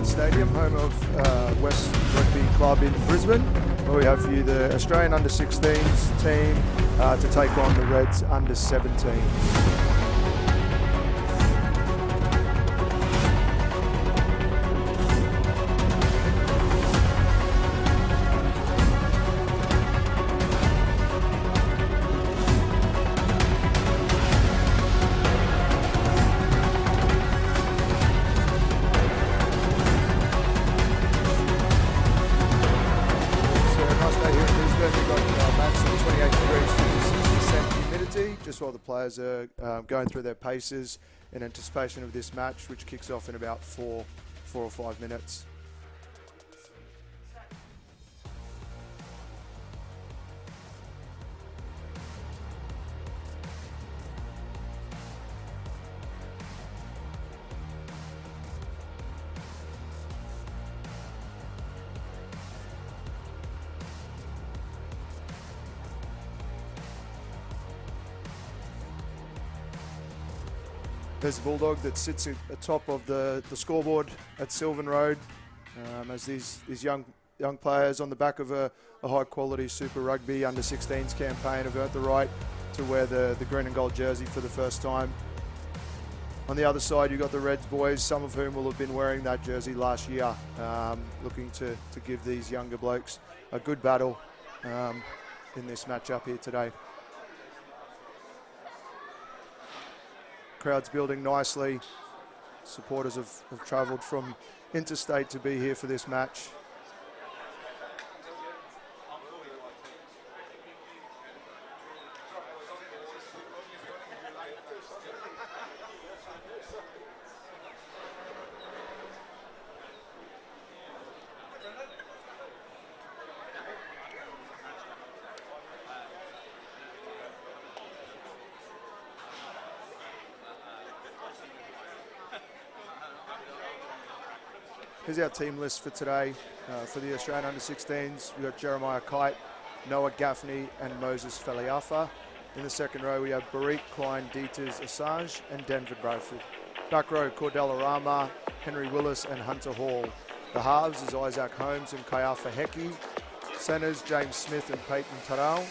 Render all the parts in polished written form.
Development Stadium, home of Wests Rugby Club in Brisbane, where we have for you the Australian under-16s team to take on the Reds under-17s. Just while the players are going through their paces in anticipation of this match, which kicks off in about four or 5 minutes. There's a Bulldog that sits at the top of the scoreboard at Sylvan Road as these young players on the back of a high-quality Super Rugby under-16s campaign have earned the right to wear the green and gold jersey for the first time. On the other side, you've got the Reds boys, some of whom will have been wearing that jersey last year, looking to give these younger blokes a good battle in this matchup here today. Crowd's building nicely. Supporters have travelled from interstate to be here for this match. Here's our team list for today. For the Australian under-16s, we've got Jeremiah Kite, Noah Gaffney and Moses Feliafa. In the second row, we have Barik, Klein, Dieters, Assange and Denver Bradford. Back row, Cordella Rama, Henry Willis and Hunter Hall. The halves is Isaac Holmes and Kayafa Heki. Centres, James Smith and Peyton Taral.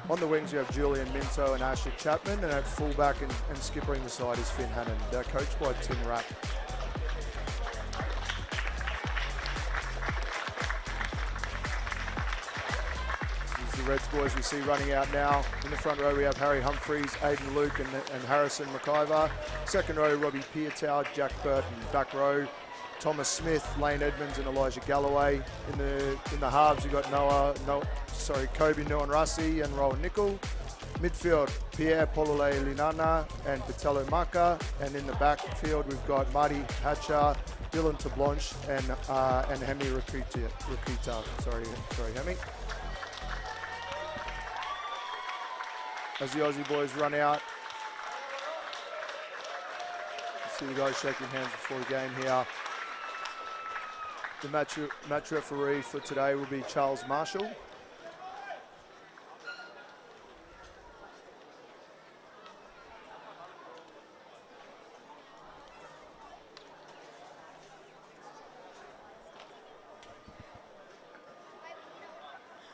On the wings, we have Julian Minto and Asher Chapman. And at fullback and skippering the side is Finn Hannon. They're coached by Tim Rapp. The Reds boys we see running out now. In the front row we have Harry Humphreys, Aidan Luke and Harrison McIver. Second row, Robbie Piatow, Jack Burton. Back row, Thomas Smith, Lane Edmonds and Elijah Galloway. In the halves you've got Kobe Nuan-Rassi and Rowan Nickel. Midfield, Pierre Polole Linana and Patelo Maka. And in the backfield we've got Marty Hatcher, Dylan Tablanche and Hemi Rakita. Sorry Hemi. As the Aussie boys run out, see the guys shaking hands before the game here. The match referee for today will be Charles Marshall.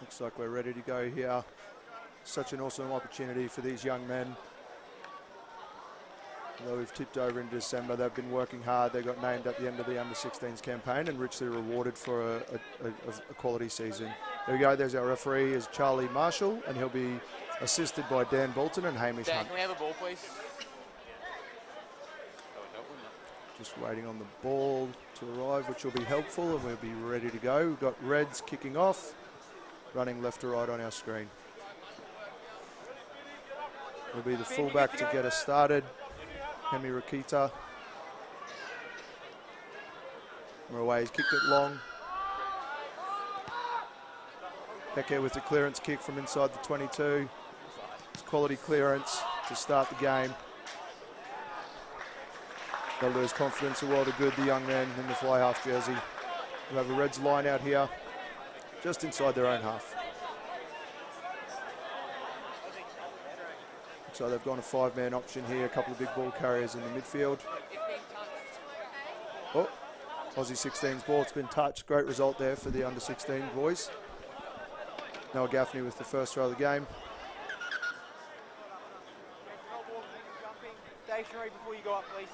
Looks like we're ready to go here. Such an awesome opportunity for these young men. Although we've tipped over in December, they've been working hard. They got named at the end of the under-16s campaign and richly rewarded for a quality season. There we go, there's our referee, is Charlie Marshall, and he'll be assisted by Dan Bolton and Hamish Hunt. Can we have a ball, please? Just waiting on the ball to arrive, which will be helpful, and we'll be ready to go. We've got Reds kicking off, running left to right on our screen. Will be the fullback to get us started, Hemi Rakita. We're away, he's kicked it long. Heke with the clearance kick from inside the 22. It's quality clearance to start the game. They'll lose confidence a while to good, the young man in the fly half jersey. We'll have a Reds line out here, just inside their own half. So they've gone a 5-man option here, a couple of big ball carriers in the midfield. Oh, Aussie 16s ball. It's been touched. Great result there for the under 16 boys. Noah Gaffney with the first throw of the game. Stationary before you go up, please.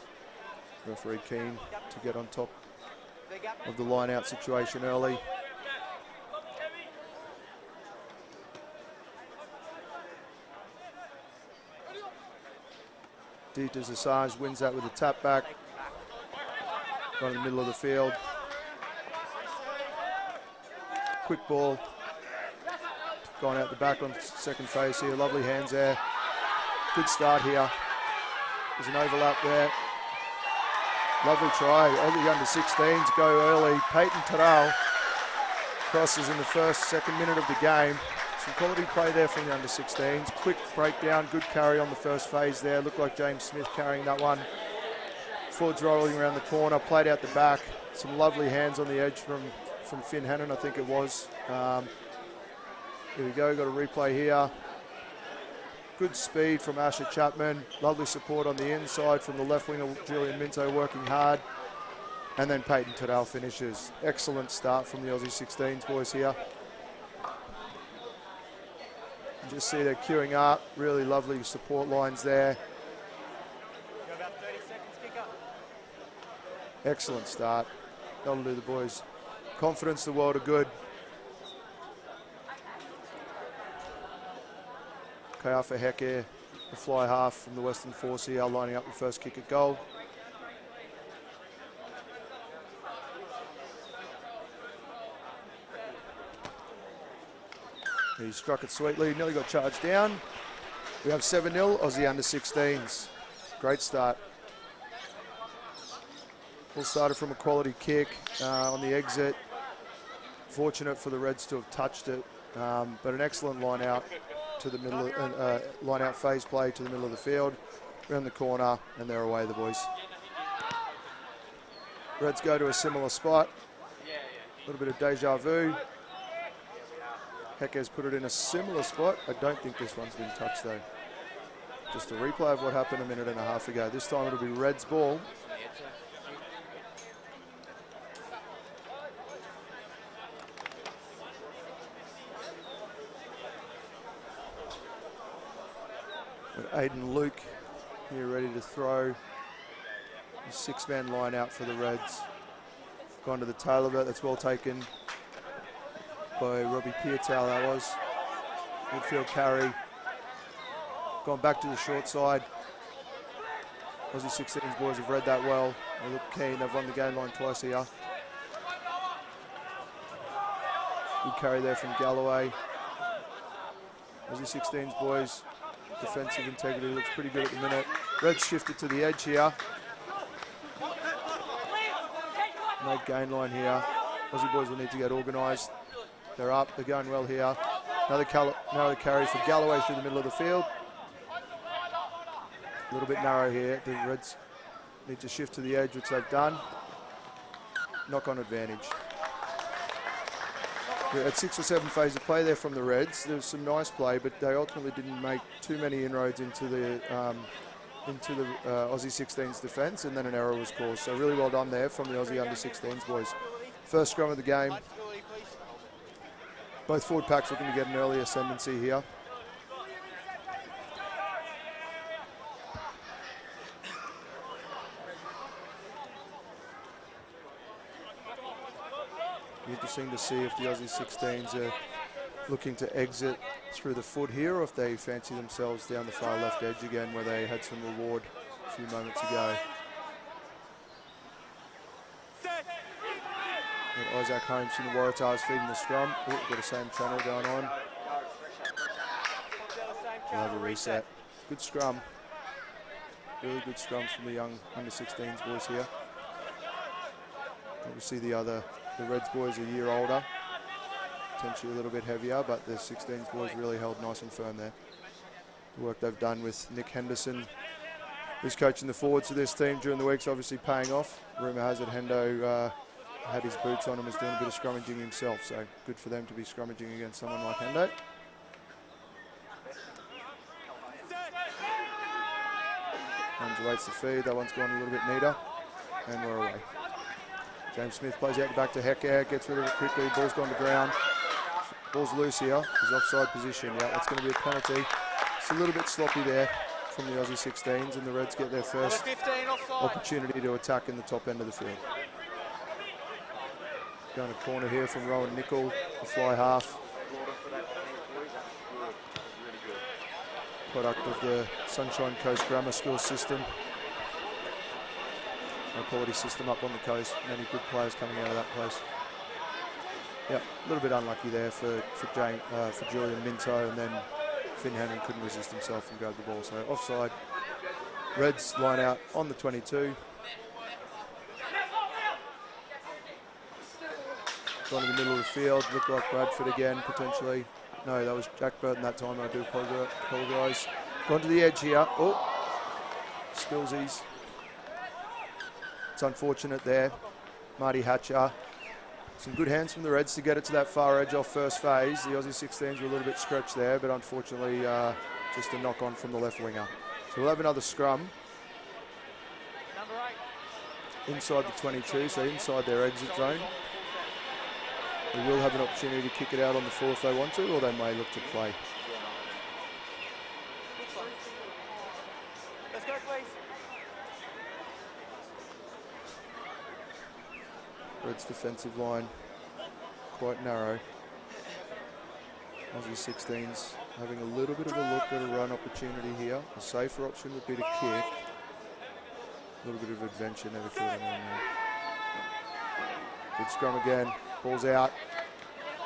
Referee keen to get on top of the line out situation early. Dieter Assange wins that with a tap back. Right in the middle of the field. Quick ball. Gone out the back on second phase here. Lovely hands there. Good start here. There's an overlap there. Lovely try. Aussie under 16s go early. Peyton Terrell crosses in the second minute of the game. Some quality play there from the under 16s. Quick breakdown, good carry on the first phase there. Looked like James Smith carrying that one. Forwards rolling around the corner, played out the back. Some lovely hands on the edge from Finn Hannon, I think it was. Here we go, got a replay here. Good speed from Asher Chapman. Lovely support on the inside from the left winger, Julian Minto, working hard. And then Peyton Terrell finishes. Excellent start from the Aussie 16s boys here. You just see they're queuing up. Really lovely support lines there. Got about 30 seconds, kick up. Excellent start. That'll do the boys. Confidence, the world are good. Kayaafa Heke, the fly half from the Western Force here, lining up the first kick at goal. He struck it sweetly, nearly got charged down. We have 7-0, Aussie under 16s. Great start. All started from a quality kick on the exit. Fortunate for the Reds to have touched it, but an excellent line out to the middle, line out phase play to the middle of the field. Around the corner, and they're away, the boys. Reds go to a similar spot. A little bit of deja vu. Heke's put it in a similar spot. I don't think this one's been touched though. Just a replay of what happened a minute and a half ago. This time it'll be Reds ball. With Aiden Luke here ready to throw. A six-man line out for the Reds. Gone to the tail of it. That's well taken by Robbie Piatal, that was. Midfield carry. Gone back to the short side. Aussie 16s boys have read that well. They look keen. They've run the game line twice here. Good carry there from Galloway. Aussie 16s boys, defensive integrity looks pretty good at the minute. Reds shifted to the edge here. No gain line here. Aussie boys will need to get organised. They're up, they're going well here. Another carry for Galloway through the middle of the field. A little bit narrow here. The Reds need to shift to the edge, which they've done. Knock-on advantage. We had 6 or 7 phases of play there from the Reds. There was some nice play, but they ultimately didn't make too many inroads into the Aussie 16s defence, and then an error was caused. So really well done there from the Aussie under 16s boys. First scrum of the game. Both forward packs looking to get an early ascendancy here. Interesting to see if the Aussie 16s are looking to exit through the foot here, or if they fancy themselves down the far left edge again, where they had some reward a few moments ago. And Isaac Holmes from the Waratahs feeding the scrum. We've got the same channel going on. We'll have a reset. Good scrum. Really good scrum from the young under 16s boys here. Obviously the Reds boys are a year older, potentially a little bit heavier, but the 16s boys really held nice and firm there. The work they've done with Nick Henderson, who's coaching the forwards of this team during the week's obviously paying off. Rumour has it Hendo had his boots on and was doing a bit of scrummaging himself, so good for them to be scrummaging against someone like Hendo. Holmes waits the feed, that one's gone a little bit neater, and we're away. James Smith plays out the back to Hecker, gets rid of it quickly, ball's gone to ground. Ball's loose here, he's offside position. Yeah, that's going to be a penalty. It's a little bit sloppy there from the Aussie 16s, and the Reds get their first opportunity to attack in the top end of the field. Going to corner here from Rowan Nickel, the fly half. Product of the Sunshine Coast Grammar School system. A quality system up on the coast. Many good players coming out of that place. Yeah, a little bit unlucky there for Julian Minto, and then Finn Hannon couldn't resist himself and grabbed the ball. So offside. Reds line out on the 22. Gone to the middle of the field. Looked like Bradford again, potentially. No, that was Jack Burton that time. I do apologise. Gone to the edge here. Oh, Spilsies. It's unfortunate there. Marty Hatcher. Some good hands from the Reds to get it to that far edge off first phase. The Aussie 16s were a little bit stretched there, but unfortunately just a knock on from the left winger. So we'll have another scrum. Inside the 22, so inside their exit zone. We will have an opportunity to kick it out on the full if they want to, or they may look to play. Let's go, please. Reds defensive line quite narrow. Aussie 16s having a little bit of a look at a run opportunity here. A safer option would be to kick. A little bit of adventure never killed anyone there. Good scrum again. Ball's out.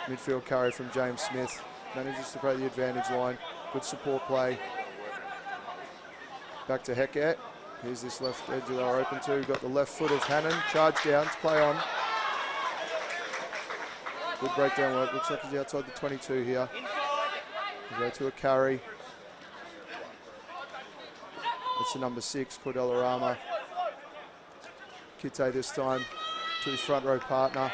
Midfield carry from James Smith. Manages to play the advantage line. Good support play. Back to Hecker. Here's this left edge that they were open to. Got the left foot of Hannon. Charge down. Play on. Good breakdown work. Looks like he's outside the 22 here. We go to a carry. It's the number 6, Cordella Rama. Kite this time to his front row partner.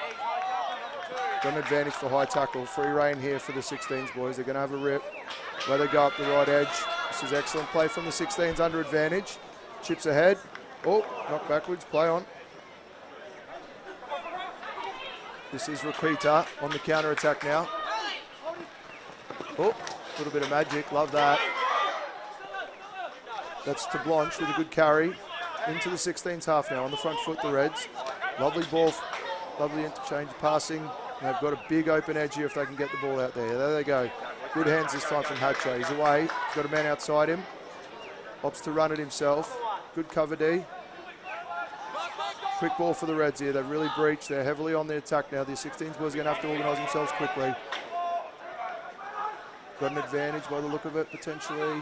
Got an advantage for high tackle. Free rein here for the 16s boys. They're going to have a rip. Let it go up the right edge. This is excellent play from the 16s under advantage. Chips ahead. Oh, knock backwards. Play on. This is Raquita on the counter attack now. Oh, a little bit of magic. Love that. That's to Blanche with a good carry. Into the 16s half now. On the front foot, the Reds. Lovely ball. Lovely interchange passing. They've got a big open edge here if they can get the ball out there. There they go. Good hands this time from Hatcher. He's away. He's got a man outside him. Opts to run it himself. Good cover D. Quick ball for the Reds here. They've really breached. They're heavily on the attack now. The 16s boys are going to have to organise themselves quickly. Got an advantage by the look of it, potentially.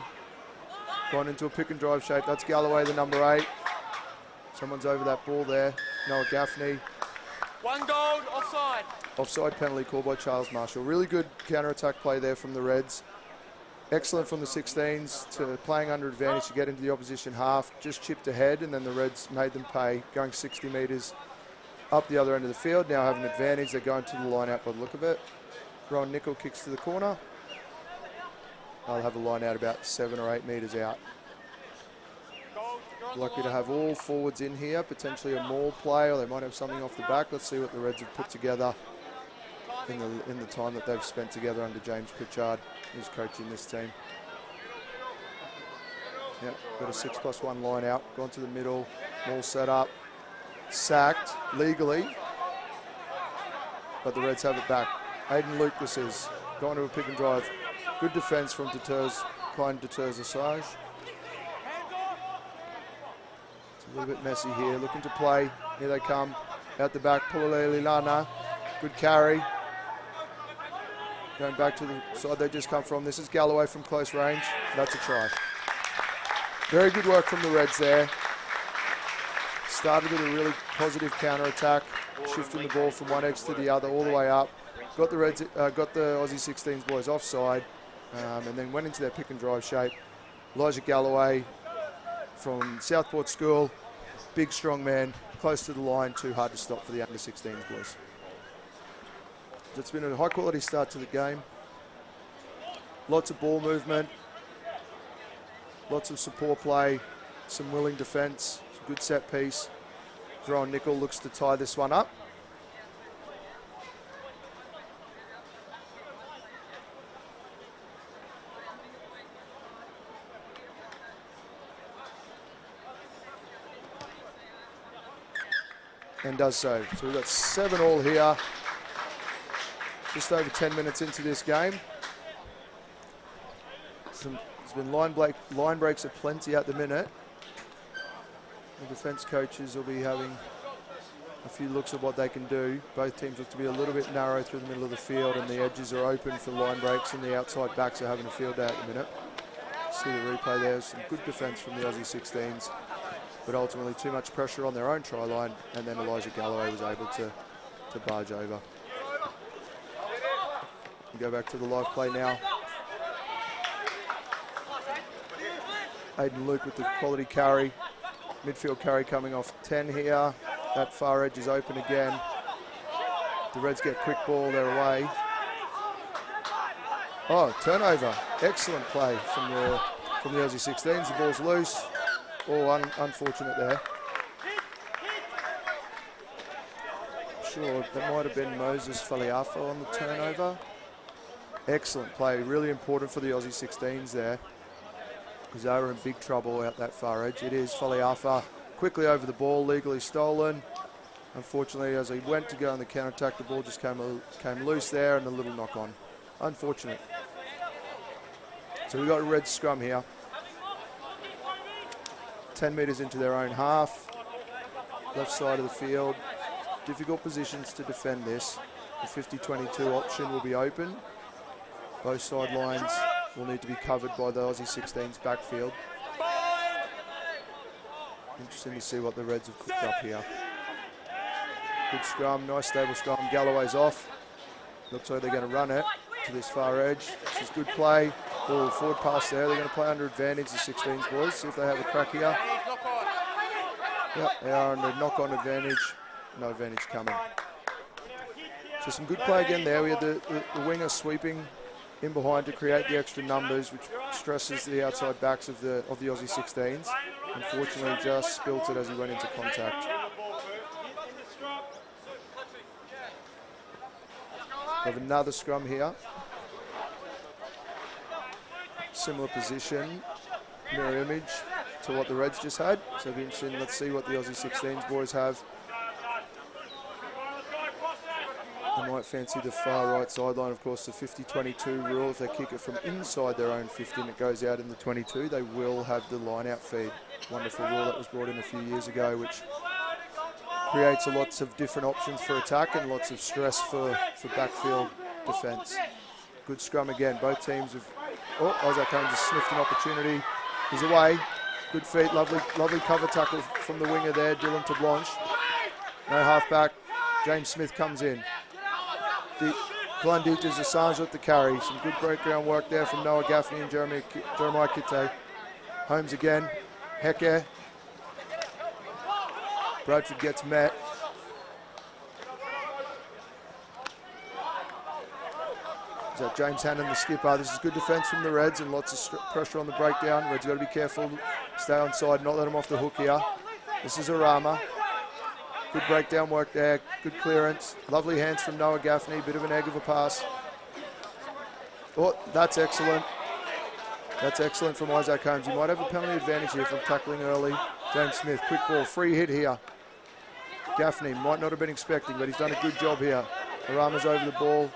Gone into a pick and drive shape. That's Galloway, the number 8. Someone's over that ball there. Noah Gaffney. One goal, offside. Offside penalty called by Charles Marshall. Really good counter-attack play there from the Reds. Excellent from the 16s to playing under advantage to get into the opposition half. Just chipped ahead, and then the Reds made them pay, going 60 metres up the other end of the field. Now have an advantage. They're going to the line out by the look of it. Rowan Nickel kicks to the corner. They'll have a line out about 7 or 8 metres out. Lucky to have all forwards in here, potentially a maul play, or they might have something off the back. Let's see what the Reds have put together in the time that they've spent together under James Pritchard, who's coaching this team. Yep, got a 6+1 line out, gone to the middle, maul set up, sacked legally, but the Reds have it back. Aidan Luke this is, going to a pick and drive. Good defence from Klein Deters Assange. A little bit messy here, looking to play. Here they come, out the back, Pululele Lana. Good carry. Going back to the side they just come from. This is Galloway from close range. That's a try. Very good work from the Reds there. Started with a really positive counter-attack, shifting the ball from one edge to the other, all the way up. Got the Aussie 16s boys offside, and then went into their pick and drive shape. Elijah Galloway from Southport School, big strong man, close to the line, too hard to stop for the under 16s boys. It's been a high quality start to the game. Lots of ball movement, lots of support play, some willing defence, some good set piece. Rowan Nickel looks to tie this one up. and does so. So we've got 7 all here. Just over 10 minutes into this game. There's been line breaks aplenty at the minute. The defence coaches will be having a few looks at what they can do. Both teams look to be a little bit narrow through the middle of the field, and the edges are open for line breaks, and the outside backs are having a field day at the minute. See the replay there, some good defence from the Aussie 16s, but ultimately too much pressure on their own try line, and then Elijah Galloway was able to barge over. We go back to the live play now. Aiden Luke with the quality carry. Midfield carry coming off 10 here. That far edge is open again. The Reds get quick ball, they're away. Oh, turnover. Excellent play from the Aussie 16s. The ball's loose. Oh, unfortunate there. Sure, that might have been Moses Faliafa on the turnover. Excellent play. Really important for the Aussie 16s there, because they were in big trouble out that far edge. It is Faliafa quickly over the ball, legally stolen. Unfortunately, as he went to go on the counter-attack, the ball just came loose there, and a little knock-on. Unfortunate. So we've got a red scrum here. 10 metres into their own half. Left side of the field. Difficult positions to defend this. The 50-22 option will be open. Both sidelines will need to be covered by the Aussie 16s backfield. Interesting to see what the Reds have cooked up here. Good scrum, nice stable scrum. Galloway's off. Looks like they're going to run it to this far edge. This is good play. Oh, forward pass there. They're going to play under advantage, the 16s boys. See if they have a crack here. Yep, they are under knock-on advantage. No advantage coming. So some good play again there. We had the winger sweeping in behind to create the extra numbers, which stresses the outside backs of the Aussie 16s. Unfortunately, just spilt it as he went into contact. We have another scrum here. Similar position, mirror image to what the Reds just had. So it'll be interesting. Let's see what the Aussie 16s boys have. They might fancy the far right sideline. Of course, the 50-22 rule. If they kick it from inside their own 50 and it goes out in the 22, they will have the line-out feed. Wonderful rule that was brought in a few years ago, which creates lots of different options for attack and lots of stress for backfield defence. Good scrum again. Both teams have... Oh, Isaac Holmes has sniffed an opportunity. He's away. Good feet. Lovely cover tackle from the winger there, Dylan Tablanche. No halfback. James Smith comes in. Glenditas Assange with the carry. Some good breakground work there from Noah Gaffney and Jeremiah Kitte. Holmes again. Heke. Bradford gets met. Is that James Hannon, the skipper? This is good defence from the Reds and lots of pressure on the breakdown. Reds got to be careful, stay on side, not let them off the hook here. This is Arama. Good breakdown work there, good clearance. Lovely hands from Noah Gaffney, bit of an egg of a pass. Oh, that's excellent. That's excellent from Isaac Holmes. He might have a penalty advantage here from tackling early. James Smith, quick ball, free hit here. Gaffney might not have been expecting, but he's done a good job here. Arama's over the ball.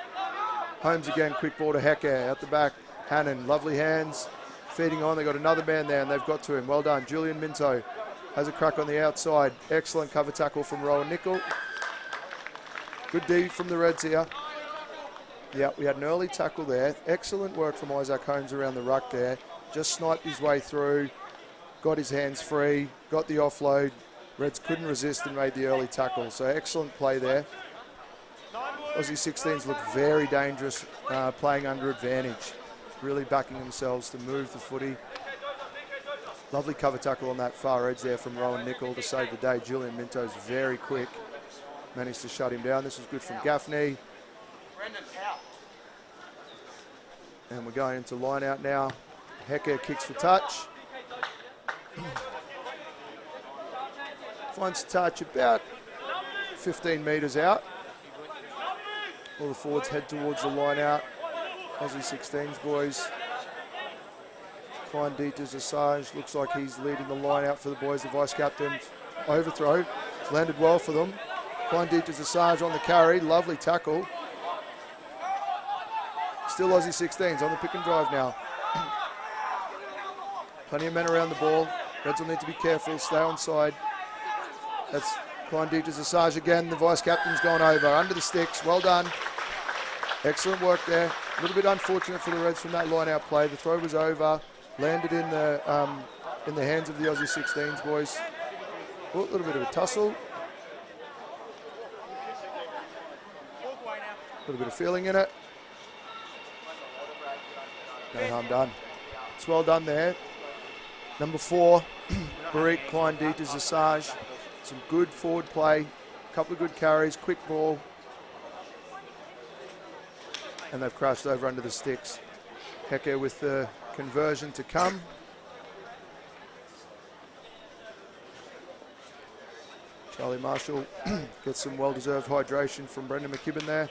Holmes again, quick ball to Heke, out the back. Hannon, lovely hands, feeding on. They've got another man there, and they've got to him. Well done. Julian Minto has a crack on the outside. Excellent cover tackle from Rowan Nickel. Good D from the Reds here. Yeah, we had an early tackle there. Excellent work from Isaac Holmes around the ruck there. Just sniped his way through, got his hands free, got the offload. Reds couldn't resist and made the early tackle. So excellent play there. Aussie 16s look very dangerous playing under advantage. Really backing themselves to move the footy. Lovely cover tackle on that far edge there from Rowan Nickel to save the day. Julian Minto's very quick. Managed to shut him down. This was good from Gaffney. And we're going into line out now. Heke kicks for touch. Finds touch about 15 metres out. All the forwards head towards the line out. Aussie 16s boys. Glenditas Assange looks like he's leading the line out for the boys, the vice captain. Overthrow. It's landed well for them. Klein-Dieter Zasage on the carry. Lovely tackle. Still Aussie 16s on the pick and drive now. Plenty of men around the ball. Reds will need to be careful, stay on side. That's Klein-Dieter Zasage again. The vice-captain's gone over. Under the sticks, well done. Excellent work there. A little bit unfortunate for the Reds from that line-out play. The throw was over, landed in the hands of the Aussie 16s boys. Oh, a little bit of a tussle. A little bit of feeling in it. No harm done. It's well done there. Number 4, Barik Klein-Dieter Zasage. Some good forward play, a couple of good carries, quick ball. And they've crashed over under the sticks. Heke with the conversion to come. Charlie Marshall gets some well-deserved hydration from Brendan McKibben there.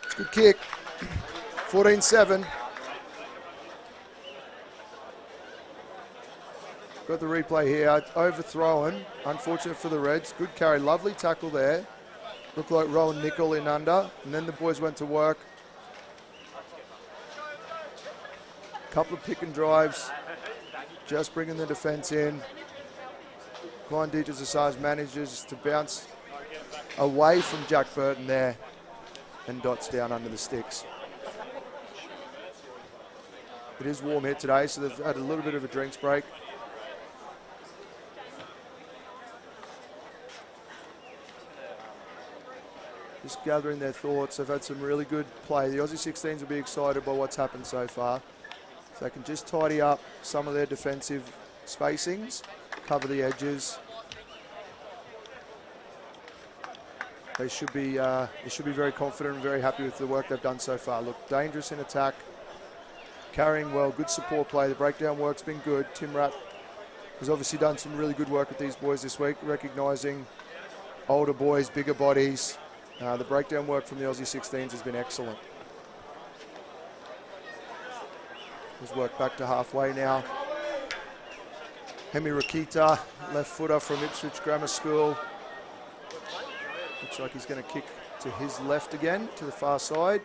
It's a good kick. 14-7. Got the replay here. Overthrown. Unfortunate for the Reds. Good carry. Lovely tackle there. Looked like Rowan Nickel in under. And then the boys went to work. Couple of pick and drives. Just bringing the defence in. Klein-Dieter Zasage manages to bounce away from Jack Burton there and dots down under the sticks. It is warm here today, so they've had a little bit of a drinks break. Just gathering their thoughts. They've had some really good play. The Aussie 16s will be excited by what's happened so far. If they can just tidy up some of their defensive spacings, cover the edges, they should be very confident and very happy with the work they've done so far. Look, dangerous in attack, carrying well, good support play. The breakdown work's been good. Tim Rapp has obviously done some really good work with these boys this week, recognising older boys, bigger bodies. The breakdown work from the Aussie 16s has been excellent. He's worked back to halfway now. Hemi Rakita, left footer from Ipswich Grammar School. Looks like he's going to kick to his left again, to the far side.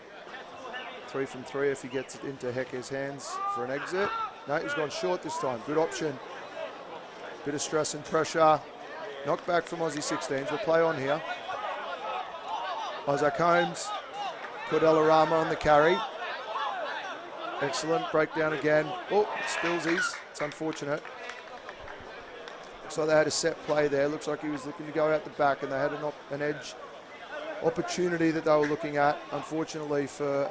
3 from 3 if he gets it into Heke's hands for an exit. No, he's gone short this time. Good option. Bit of stress and pressure. Knock back from Aussie 16s. We'll play on here. Isaac Holmes, Cordella Rama on the carry. Excellent breakdown again. Oh, Spilsies. It's unfortunate. Looks like they had a set play there. Looks like he was looking to go out the back and they had an edge opportunity that they were looking at. Unfortunately for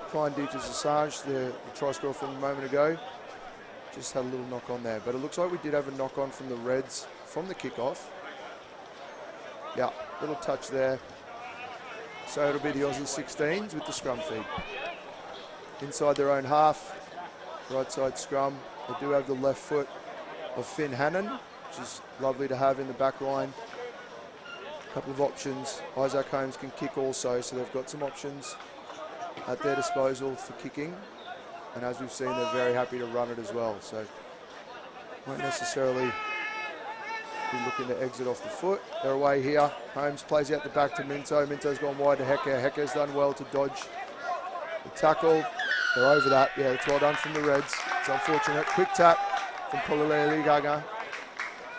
Klein-Dieter Zasage, the try scorer from a moment ago, just had a little knock on there. But it looks like we did have a knock on from the Reds from the kickoff. Yeah, little touch there. So it'll be the Aussie 16s with the scrum feed. Inside their own half, right side scrum. They do have the left foot of Finn Hannon, which is lovely to have in the back line. A couple of options. Isaac Holmes can kick also, so they've got some options at their disposal for kicking. And as we've seen, they're very happy to run it as well. So won't necessarily be looking to exit off the foot. They're away here. Holmes plays out the back to Minto. Minto's gone wide to Heke. Heke's done well to dodge the tackle. They're over that. Yeah, it's well done from the Reds. It's unfortunate. Quick tap from Polilele Ligaga.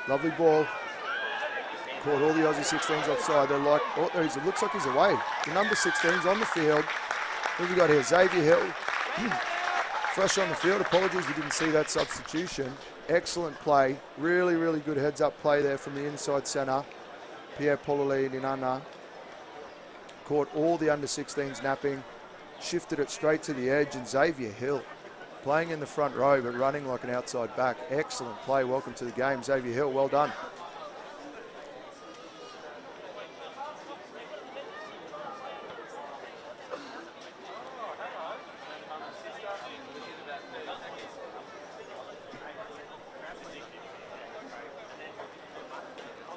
Lovely ball. Caught all the Aussie 16s offside. They're like, oh, there he is. It looks like he's away. The number 16's on the field. What have we got here? Xavier Hill. Fresh on the field. Apologies, we didn't see that substitution. Excellent play. Really, really good heads-up play there from the inside centre. Pierre Polilele Ninana. Caught all the under-16s napping. Shifted it straight to the edge, and Xavier Hill playing in the front row but running like an outside back. Excellent play. Welcome to the game, Xavier Hill. Well done.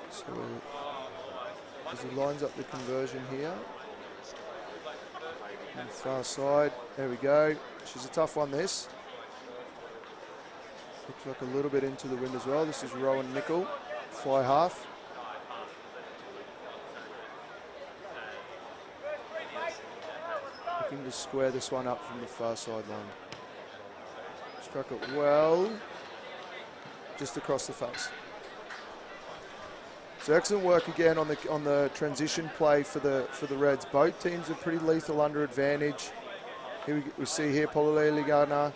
So as he lines up the conversion here. On the far side, there we go. She's a tough one, this. Looks like a little bit into the wind as well. This is Rowan Nickel, fly half. looking to square this one up from the far sideline. Struck it well, just across the face. So excellent work again on the transition play for the Reds. Both teams are pretty lethal under advantage. Here we see here Pololele Gardner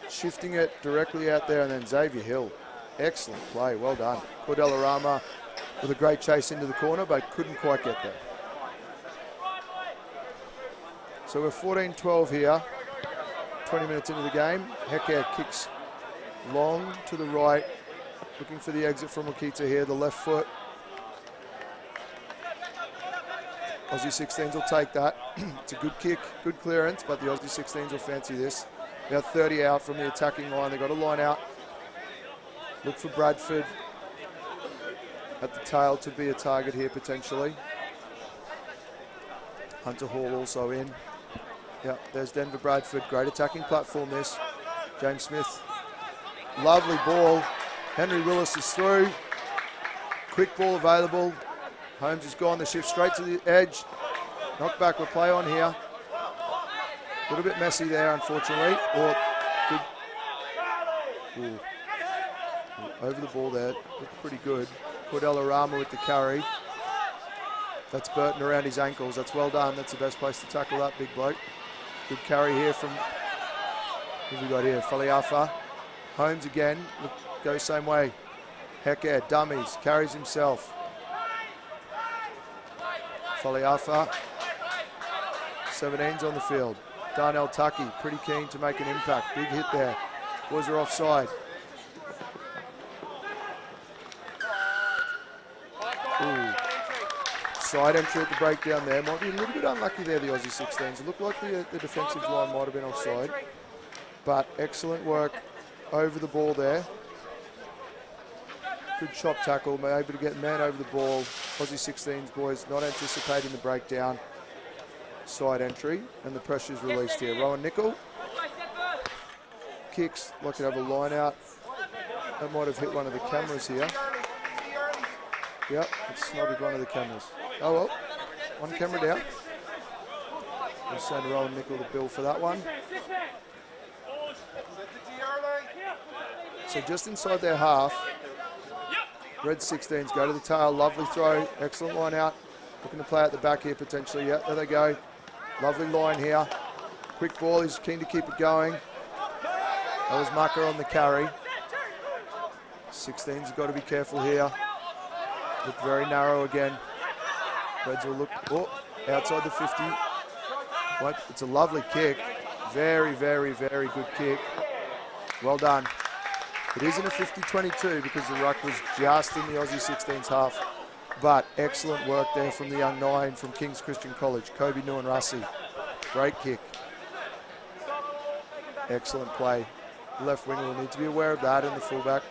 shifting it directly out there, and then Xavier Hill. Excellent play, well done. Cordella Rama with a great chase into the corner, but couldn't quite get there. So we're 14-12 here, 20 minutes into the game. Heke kicks long to the right, looking for the exit from Wakita here, the left foot. Aussie 16s will take that. It's a good kick, good clearance, but the Aussie 16s will fancy this. About 30 out from the attacking line. They've got a line out. Look for Bradford at the tail to be a target here potentially. Hunter Hall also in. Yeah, there's Denver Bradford. Great attacking platform this. James Smith. Lovely ball. Henry Willis is through. Quick ball available. Holmes has gone the shift straight to the edge. Knock back with play on here. A little bit messy there, unfortunately. Or good. Ooh. Over the ball there. Looked pretty good. Cordella Rama with the carry. That's Burton around his ankles. That's well done. That's the best place to tackle that big bloke. Good carry here from, who have we got here? Faliafa. Holmes again. Look, goes same way. Heke, dummies. Carries himself. Faliafa. 17's on the field. Darnell Tucky, pretty keen to make an impact. Big hit there. Boys are offside. Ooh. Side entry at the breakdown there. Might be a little bit unlucky there, the Aussie 16s. It looked like the defensive line might have been offside. But excellent work over the ball there. Good chop tackle, able to get the man over the ball. Aussie 16s boys not anticipating the breakdown. Side entry, and the pressure's released here. Rowan Nickel kicks, like to have a line out. That might have hit one of the cameras here. Yep, it's snotted one of the cameras. Oh well, one camera down. We'll send Rowan Nickel the bill for that one. So just inside their half, Red 16s go to the tail, lovely throw, excellent line out. Looking to play at the back here potentially, yeah, there they go. Lovely line here. Quick ball, he's keen to keep it going. That was Mucker on the carry. 16's got to be careful here. Look very narrow again. Reds will look, outside the 50. What? It's a lovely kick. Very, very, very good kick. Well done. It isn't a 50-22 because the ruck was just in the Aussie 16's half. But excellent work there from the young 9 from King's Christian College, Kobe Nuan-Rassi. Great kick. Excellent play. Left winger will need to be aware of that, and the fullback.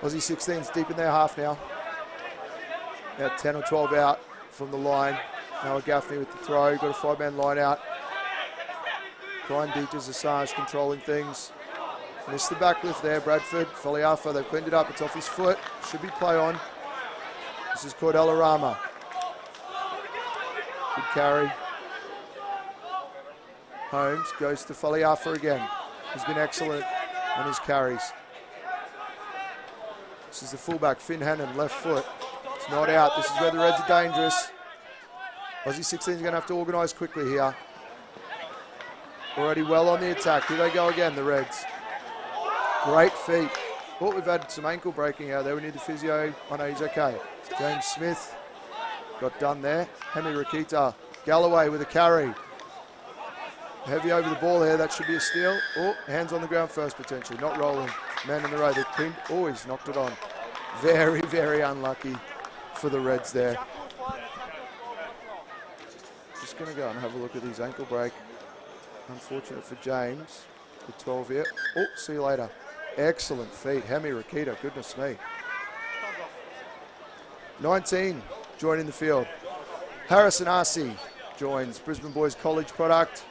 Aussie 16's deep in their half now. About 10 or 12 out from the line. Noah Gaffney with the throw. Got a 5-man line out. Brian Dieter's Assange controlling things. Missed the back lift there, Bradford. Faliafa, they've cleaned it up. It's off his foot. Should be play on. This is Cordella Rama. Good carry. Holmes goes to Faliafa again. He's been excellent on his carries. This is the fullback, Finn Hannon, left foot. It's not out. This is where the Reds are dangerous. Aussie 16 is going to have to organise quickly here. Already well on the attack. Here they go again, the Reds. Great feet. Oh, we've had some ankle breaking out there. We need the physio. Oh no, he's okay. James Smith got done there. Henry Rakita. Galloway with a carry. Heavy over the ball there. That should be a steal. Oh, hands on the ground first potentially. Not rolling. Man in the row. Oh, he's knocked it on. Very, very unlucky for the Reds there. Just going to go and have a look at his ankle break. Unfortunate for James. The 12 here. Oh, see you later. Excellent feet. Hemi Rakita. Goodness me. 19 joining the field. Harrison Arcee joins Brisbane Boys College product.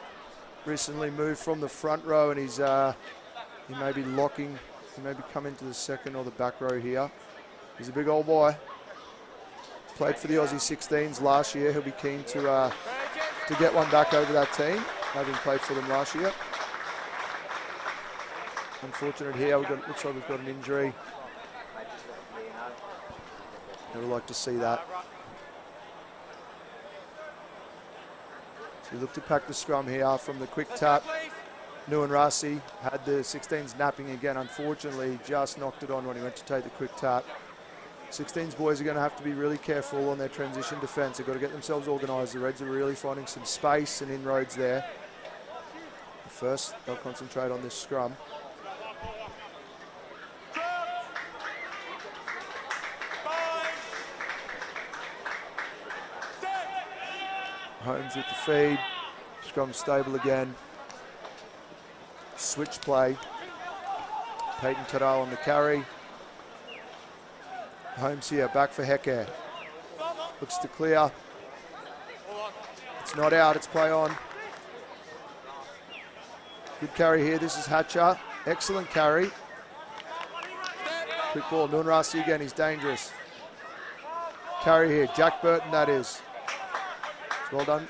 Recently moved from the front row, and he's he may be locking. He may be coming to the second or the back row here. He's a big old boy. Played for the Aussie 16s last year. He'll be keen to to get one back over that team, having played for them last year. Unfortunate here, looks like we've got an injury. Never like to see that. So we look to pack the scrum here from the quick tap. Nuan Rasi had the 16s napping again. Unfortunately, just knocked it on when he went to take the quick tap. 16s boys are going to have to be really careful on their transition defence. They've got to get themselves organised. The Reds are really finding some space and inroads there. First, they'll concentrate on this scrum. Holmes with the feed. Scrum stable again. Switch play. Peyton Terrell on the carry. Holmes here, back for Heke. Looks to clear. It's not out, it's play on. Good carry here, this is Hatcher. Excellent carry. Quick ball, Nunrasi again, he's dangerous. Carry here, Jack Burton that is. Well done.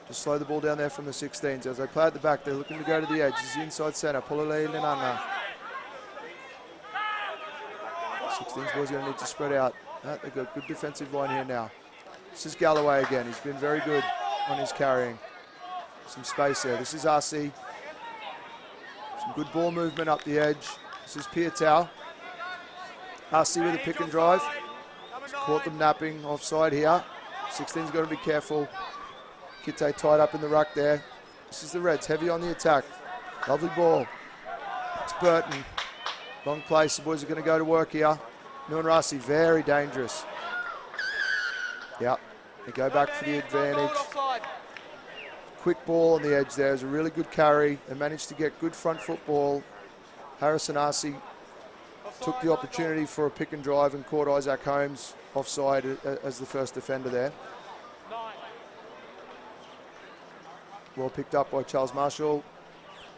Just slow the ball down there from the 16s. As they play at the back, they're looking to go to the edge. This is inside centre, Pololei Linana. 16s boys are going to need to spread out. They've got a good defensive line here now. This is Galloway again. He's been very good on his carrying. Some space there. This is Aussie. Some good ball movement up the edge. This is Pietau. Aussie with a pick and drive. He's caught them napping offside here. 16's got to be careful. Kite tied up in the ruck there. This is the Reds, heavy on the attack. Lovely ball. It's Burton. Long place, the boys are going to go to work here. Nuan Rasi, very dangerous. Yep, they go back for the advantage. Quick ball on the edge there. It was a really good carry. They managed to get good front foot ball. Harrison Arcee took the opportunity for a pick and drive and caught Isaac Holmes offside as the first defender there. Well picked up by Charles Marshall.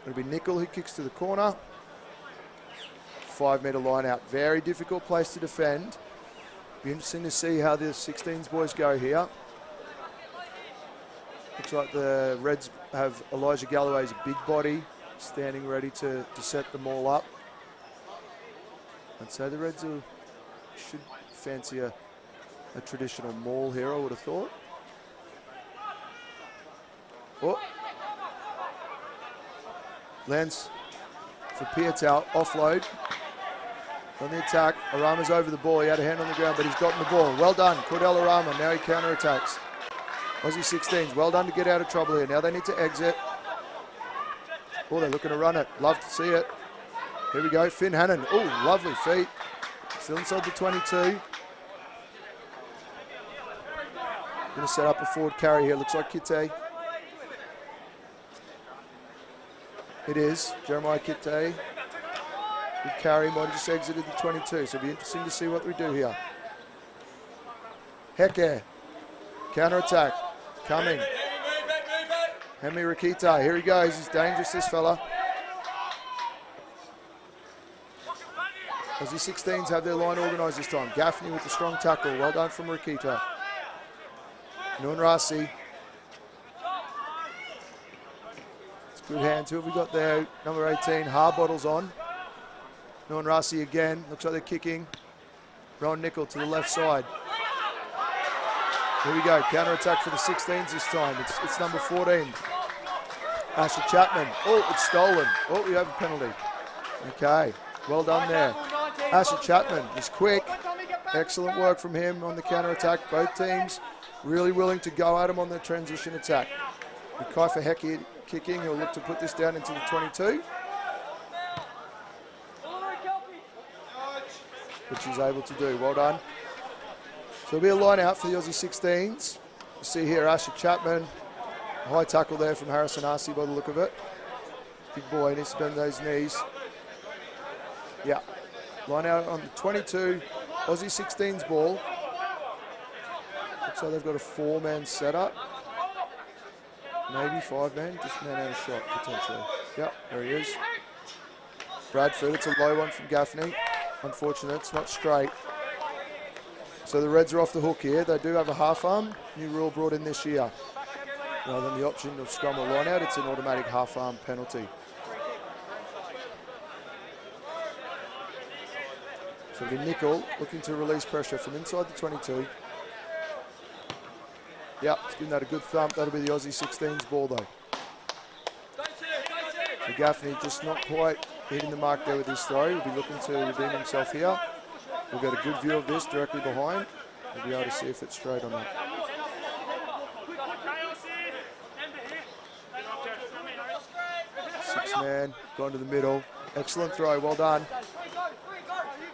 It'll be Nickel who kicks to the corner. 5 metre line out. Very difficult place to defend. Be interesting to see how the 16s boys go here. Looks like the Reds have Elijah Galloway's big body standing ready to set them all up. I'd say the Reds should fancy a traditional maul here, I would have thought. Oh. Lens for Pietau, offload. On the attack, Arama's over the ball. He had a hand on the ground, but he's gotten the ball. Well done, Cordell Arama. Now he counter-attacks. Aussie 16s, well done to get out of trouble here. Now they need to exit. Oh, they're looking to run it. Love to see it. Here we go, Finn Hannon. Oh, lovely feet. Still inside the 22. Going to set up a forward carry here. Looks like Kite. It is, Jeremiah Kite. Good carry, might have just exited the 22, so it'll be interesting to see what we do here. Heke, counter-attack, coming. Hemi Rakita, here he goes, he's dangerous, this fella. Aussie 16s have their line organised this time. Gaffney with the strong tackle, well done from Rakita. Nuan Rasi. It's good hands, who have we got there? Number 18, Harbottle's on. Nuan Rasi again, looks like they're kicking. Rowan Nickel to the left side. Here we go, counter-attack for the 16s this time. It's number 14. Asher Chapman. Oh, it's stolen. Oh, we have a penalty. Okay, well done there. Asher Chapman is quick. Excellent work from him on the counter-attack. Both teams really willing to go at him on the transition attack. Kaifa Heke kicking, he'll look to put this down into the 22. Which he's able to do. Well done. So there'll be a line out for the Aussie 16s. You see here Asher Chapman. A high tackle there from Harrison Arcee by the look of it. Big boy, needs to bend those knees. Yeah. Line out on the 22. Aussie 16s ball. Looks like they've got a 4-man setup. Maybe 5-man. Just man out of shot potentially. Yep, there he is. Bradford, it's a low one from Gaffney. Unfortunate, it's not straight. So the Reds are off the hook here. They do have a half arm. New rule brought in this year. Rather than the option of scrum or line out, it's an automatic half-arm penalty. So the nickel looking to release pressure from inside the 22. Yep, it's giving that a good thump. That'll be the Aussie 16s ball though. So Gaffney just not quite hitting the mark there with his throw. He'll be looking to redeem himself here. We'll get a good view of this directly behind. We'll be able to see if it's straight or not. 6-man, gone to the middle. Excellent throw, well done.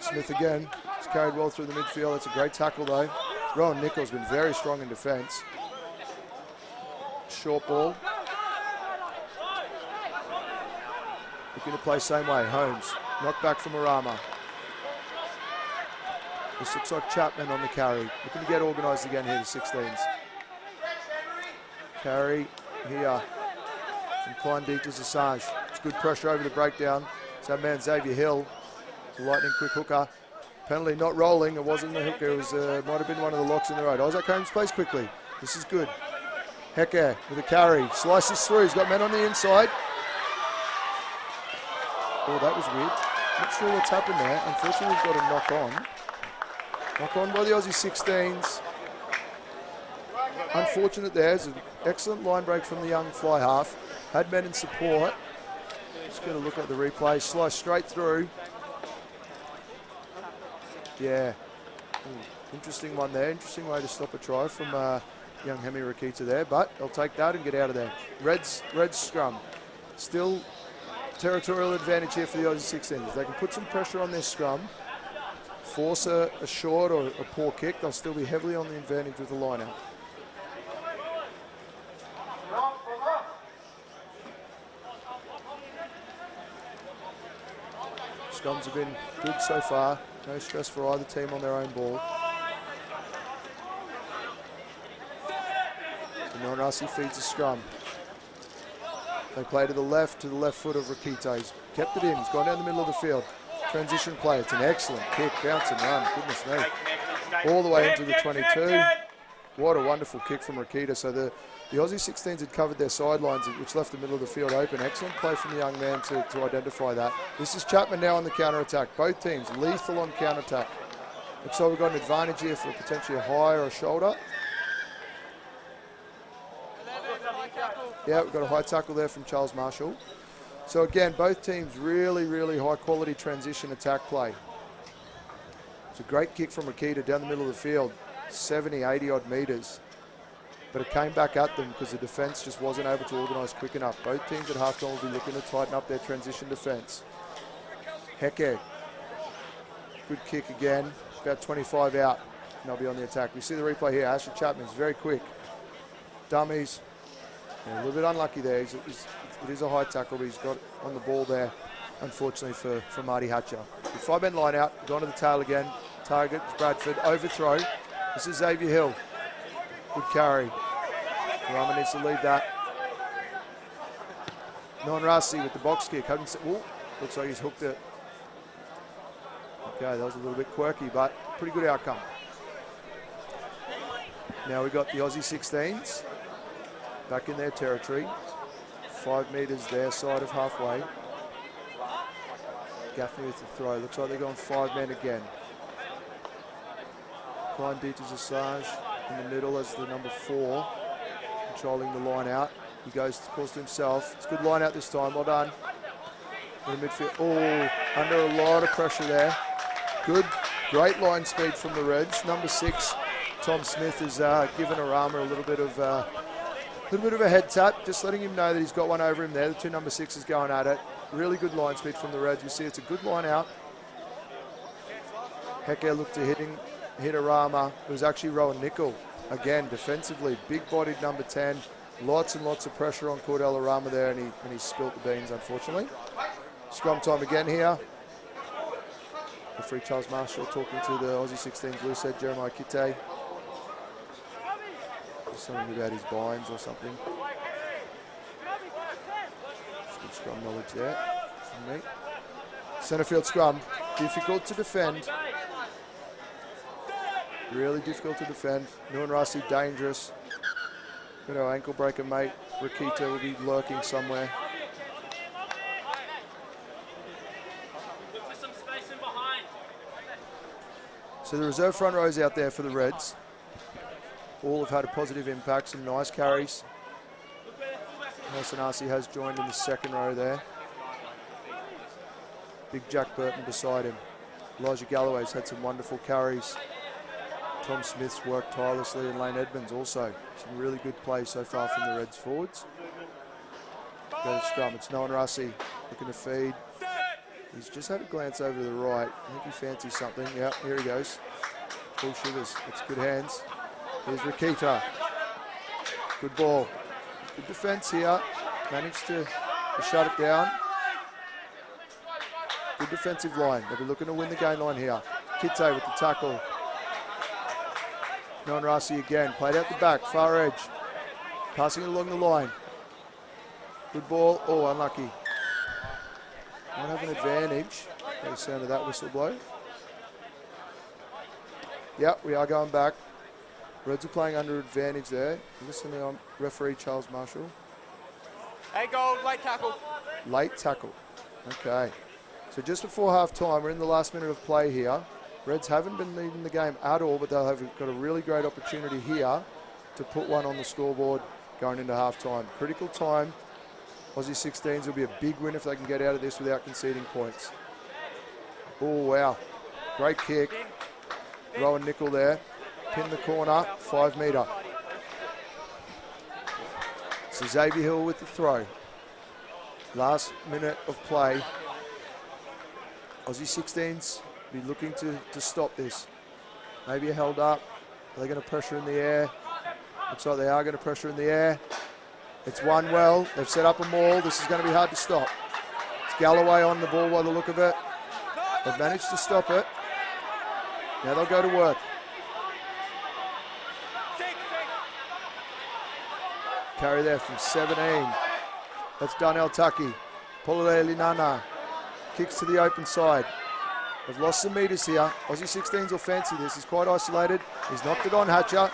Smith again, it's carried well through the midfield. That's a great tackle though. Rowan Nichols been very strong in defence. Short ball. Looking to play same way, Holmes. Knocked back from Arama. This looks like Chapman on the carry. Looking to get organised again here, the 16s. Carry here from Klein Dieters Assange. It's good pressure over the breakdown. It's our man Xavier Hill. It's a lightning quick hooker. Penalty not rolling. It wasn't the hooker. It was might have been one of the locks in the road. Isaac Holmes plays quickly. This is good. Hecke with a carry. Slices through. He's got men on the inside. Oh, that was weird. Not sure what's happened there. Unfortunately, we've got a knock on. Knock on by the Aussie 16s. Unfortunate there. It's an excellent line break from the young fly half. Had men in support. Just going to look at the replay. Slice straight through. Yeah. Ooh, interesting one there. Interesting way to stop a try from young Hemi Rakita there. But they'll take that and get out of there. Reds scrum. Still territorial advantage here for the Aussie 16s. If they can put some pressure on their scrum, force a short or a poor kick, they'll still be heavily on the advantage with the line out. Scrums have been good so far. No stress for either team on their own ball. So Norasi feeds a scrum. They play to the left foot of Rakita. He's kept it in. He's gone down the middle of the field. Transition play. It's an excellent kick. Bounce and run. Goodness me. All the way into the 22. What a wonderful kick from Rakita. So the Aussie 16s had covered their sidelines, which left the middle of the field open. Excellent play from the young man to identify that. This is Chapman now on the counter-attack. Both teams lethal on counter-attack. Looks like we've got an advantage here for potentially a high or a shoulder. Yeah, we've got a high tackle there from Charles Marshall. So again, both teams really, really high quality transition attack play. It's a great kick from Rakita down the middle of the field, 70, 80 odd metres. But it came back at them because the defence just wasn't able to organise quick enough. Both teams at half-time will be looking to tighten up their transition defence. Hecke, good kick again, about 25 out, and they'll be on the attack. We see the replay here, Ashley Chapman's very quick. Dummies. Yeah, a little bit unlucky there. It is a high tackle, but he's got on the ball there, unfortunately for Marty Hatcher. The 5-man line out, gone to the tail again. Target is Bradford, overthrow. This is Xavier Hill. Good carry. Rama needs to lead that. Non-Rasi with the box kick. Ooh, looks like he's hooked it. Okay, that was a little bit quirky, but pretty good outcome. Now we've got the Aussie 16s. Back in their territory, 5 metres their side of halfway. Gaffney with the throw. Looks like they're going 5 men again. Klein Dieters Assange in the middle as the number 4, controlling the line out. He goes, of course, to himself. It's a good line out this time. Well done. In the midfield. Oh, under a lot of pressure there. Good, great line speed from the Reds. Number 6, Tom Smith, has given Arama a little bit of a head tap, just letting him know that he's got one over him there. The 2 number 6s going at it. Really good line speed from the Reds. We see it's a good line out. Hecke looked to hit Arama. It was actually Rowan Nickel. Again, defensively, big-bodied number 10. Lots and lots of pressure on Cordell Arama there, and he spilt the beans, unfortunately. Scrum time again here. Referee Charles Marshall talking to the Aussie 16s loose head, Jeremiah Kite. Something about his binds or something. Just good scrum knowledge there from me. Centre field scrum, difficult to defend. Really difficult to defend. Nuan Rasi dangerous. Got our ankle breaker mate, Rakita, will be lurking somewhere. So the reserve front rows out there for the Reds. All have had a positive impact, some nice carries. Nelson Arcee has joined in the second row there. Big Jack Burton beside him. Elijah Galloway's had some wonderful carries. Tom Smith's worked tirelessly, and Lane Edmonds also. Some really good play so far from the Reds forwards. Go to scrum, it's Noah Arcee looking to feed. He's just had a glance over to the right. I think he fancies something. Yeah, here he goes. Full shivers. It's good hands. Here's Rakita. Good ball. Good defence here. Managed to shut it down. Good defensive line. They'll be looking to win the game line here. Kite with the tackle. Noah Arcee again. Played out the back. Far edge. Passing it along the line. Good ball. Oh, unlucky. Might have an advantage. By the sound of that whistle blow. Yep, we are going back. Reds are playing under advantage there. Listen to referee Charles Marshall. Hey, goal, late tackle. Late tackle. Okay. So just before half time, we're in the last minute of play here. Reds haven't been leading the game at all, but they'll have got a really great opportunity here to put one on the scoreboard going into half time. Critical time. Aussie 16s will be a big win if they can get out of this without conceding points. Oh, wow. Great kick. Rowan Nickel there. Pin the corner, 5 metre. So Xavier Hill with the throw. Last minute of play. Aussie 16s be looking to stop this. Maybe held up. Are they going to pressure in the air? Looks like they are going to pressure in the air. It's won well. They've set up a maul. This is going to be hard to stop. It's Galloway on the ball by the look of it. They've managed to stop it. Now they'll go to work. Carry there from 17. That's Darnell Tucky. Polale Linana. Kicks to the open side. They've lost some metres here. Aussie 16s will fancy this. He's quite isolated. He's knocked it on Hatcher.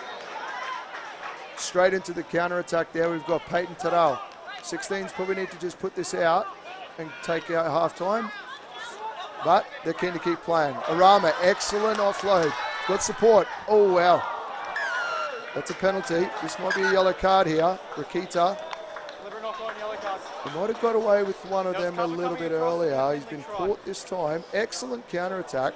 Straight into the counter-attack there. We've got Peyton Terrell. 16s probably need to just put this out and take out half-time. But they're keen to keep playing. Arama, excellent offload. Got support. Oh, wow. That's a penalty. This might be a yellow card here. Rakita. He might have got away with one of them a little bit earlier. He's been caught this time. Excellent counter-attack.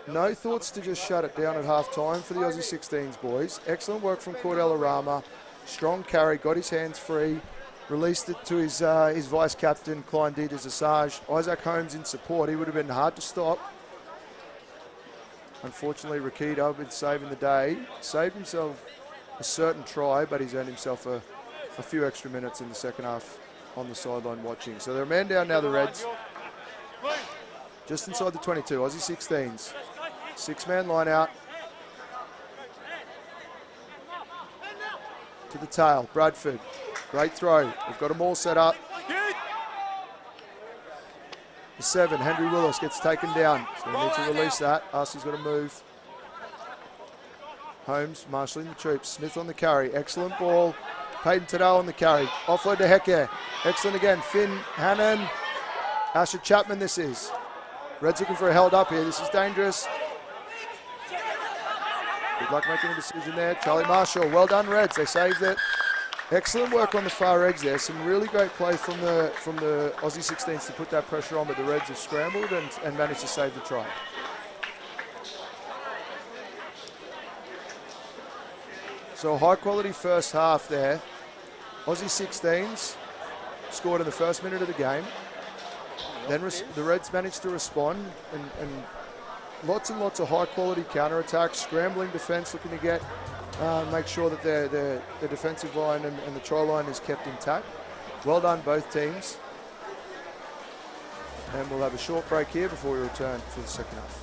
No thoughts to just shut it down at half-time for the Aussie 16s, boys. Excellent work from Cordell Arama. Strong carry, got his hands free. Released it to his vice-captain, Klein Dieters Assange. Isaac Holmes in support. He would have been hard to stop. Unfortunately, Rakita been saving the day. Saved himself a certain try, but he's earned himself a few extra minutes in the second half on the sideline watching. So they're a man down now, the Reds. Just inside the 22, Aussie 16s. 6-man line out. To the tail, Bradford. Great throw. We've got them all set up. The 7, Henry Willis gets taken down. So we need to release that. Arcee's got to move. Holmes marshalling the troops. Smith on the carry. Excellent ball. Peyton Tadal on the carry. Offload to Heke. Excellent again. Finn Hannon. Asher Chapman this is. Reds looking for a held up here. This is dangerous. Good luck making a decision there. Charlie Marshall. Well done, Reds. They saved it. Excellent work on the far edge there. Some really great play from the Aussie 16s to put that pressure on, but the Reds have scrambled and managed to save the try. So a high quality first half there. Aussie 16s scored in the first minute of the game. Then the Reds managed to respond and lots and lots of high quality counter attacks, scrambling defence, looking to get make sure that their defensive line and the try line is kept intact. Well done, both teams. And we'll have a short break here before we return for the second half.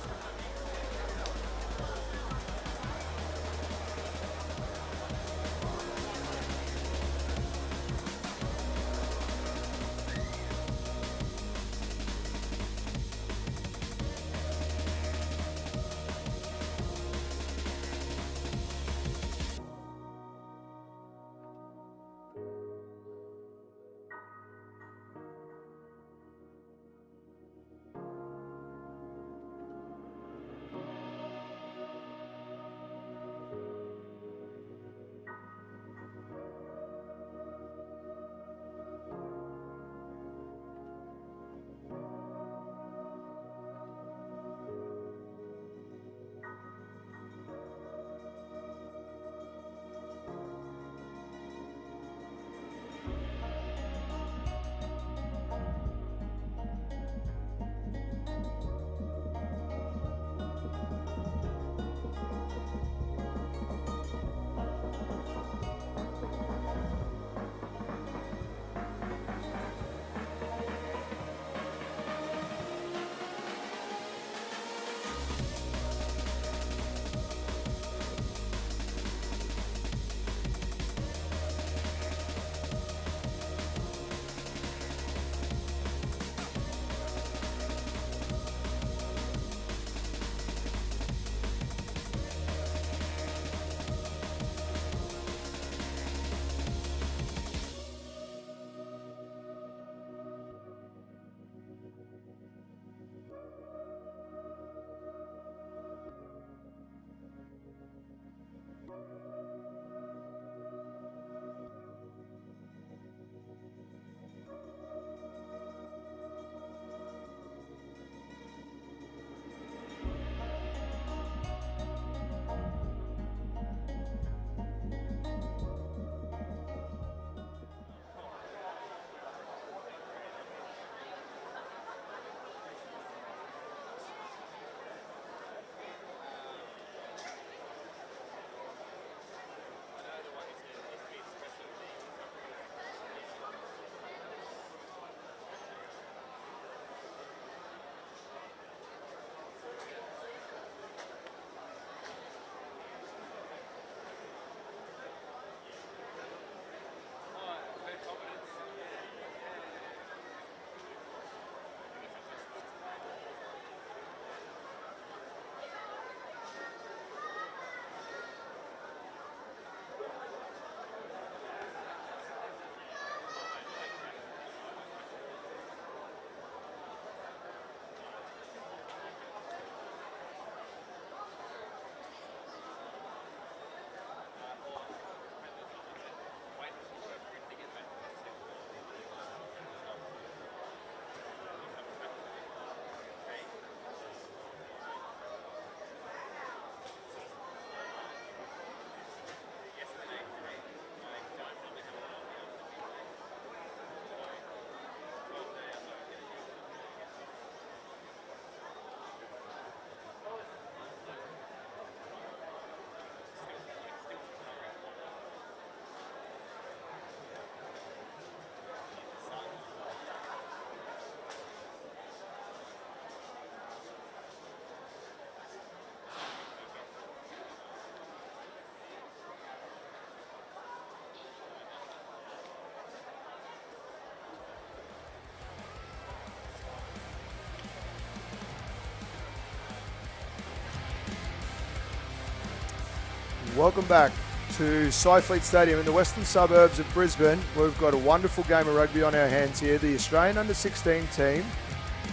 Welcome back to Cyfleet Stadium in the western suburbs of Brisbane. We've got a wonderful game of rugby on our hands here. The Australian under-16 team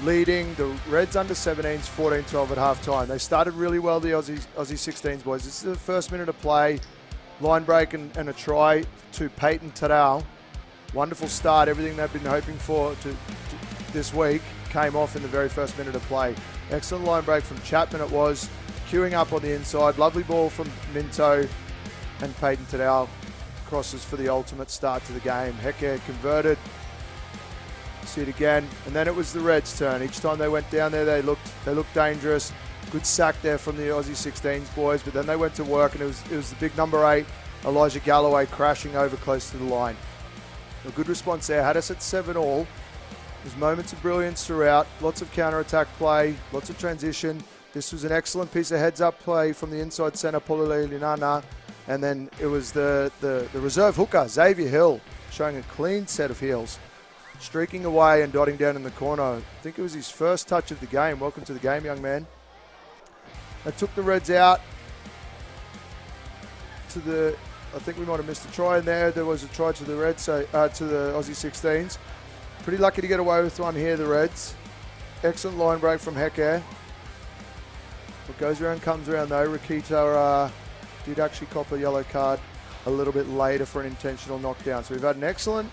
leading the Reds under-17s 14-12 at half-time. They started really well, the Aussie 16s boys. This is the first minute of play, line break and a try to Peyton Tadao. Wonderful start. Everything they've been hoping for this week came off in the very first minute of play. Excellent line break from Chapman it was. Queuing up on the inside. Lovely ball from Minto, and Peyton Tadao crosses for the ultimate start to the game. Heke converted. See it again. And then it was the Reds' turn. Each time they went down there, they looked dangerous. Good sack there from the Aussie 16s boys, but then they went to work, and it was the big number 8, Elijah Galloway, crashing over close to the line. A good response there. Had us at 7-all. There's moments of brilliance throughout. Lots of counter-attack play, lots of transition. This was an excellent piece of heads-up play from the inside centre, Polile Linana. And then it was the reserve hooker, Xavier Hill, showing a clean set of heels. Streaking away and dotting down in the corner. I think it was his first touch of the game. Welcome to the game, young man. They took the Reds out to the... I think we might have missed a try in there. There was a try to the Reds, to the Aussie 16s. Pretty lucky to get away with one here, the Reds. Excellent line break from Heke. What goes around comes around though. Rakita did actually cop a yellow card a little bit later for an intentional knockdown. So we've had an excellent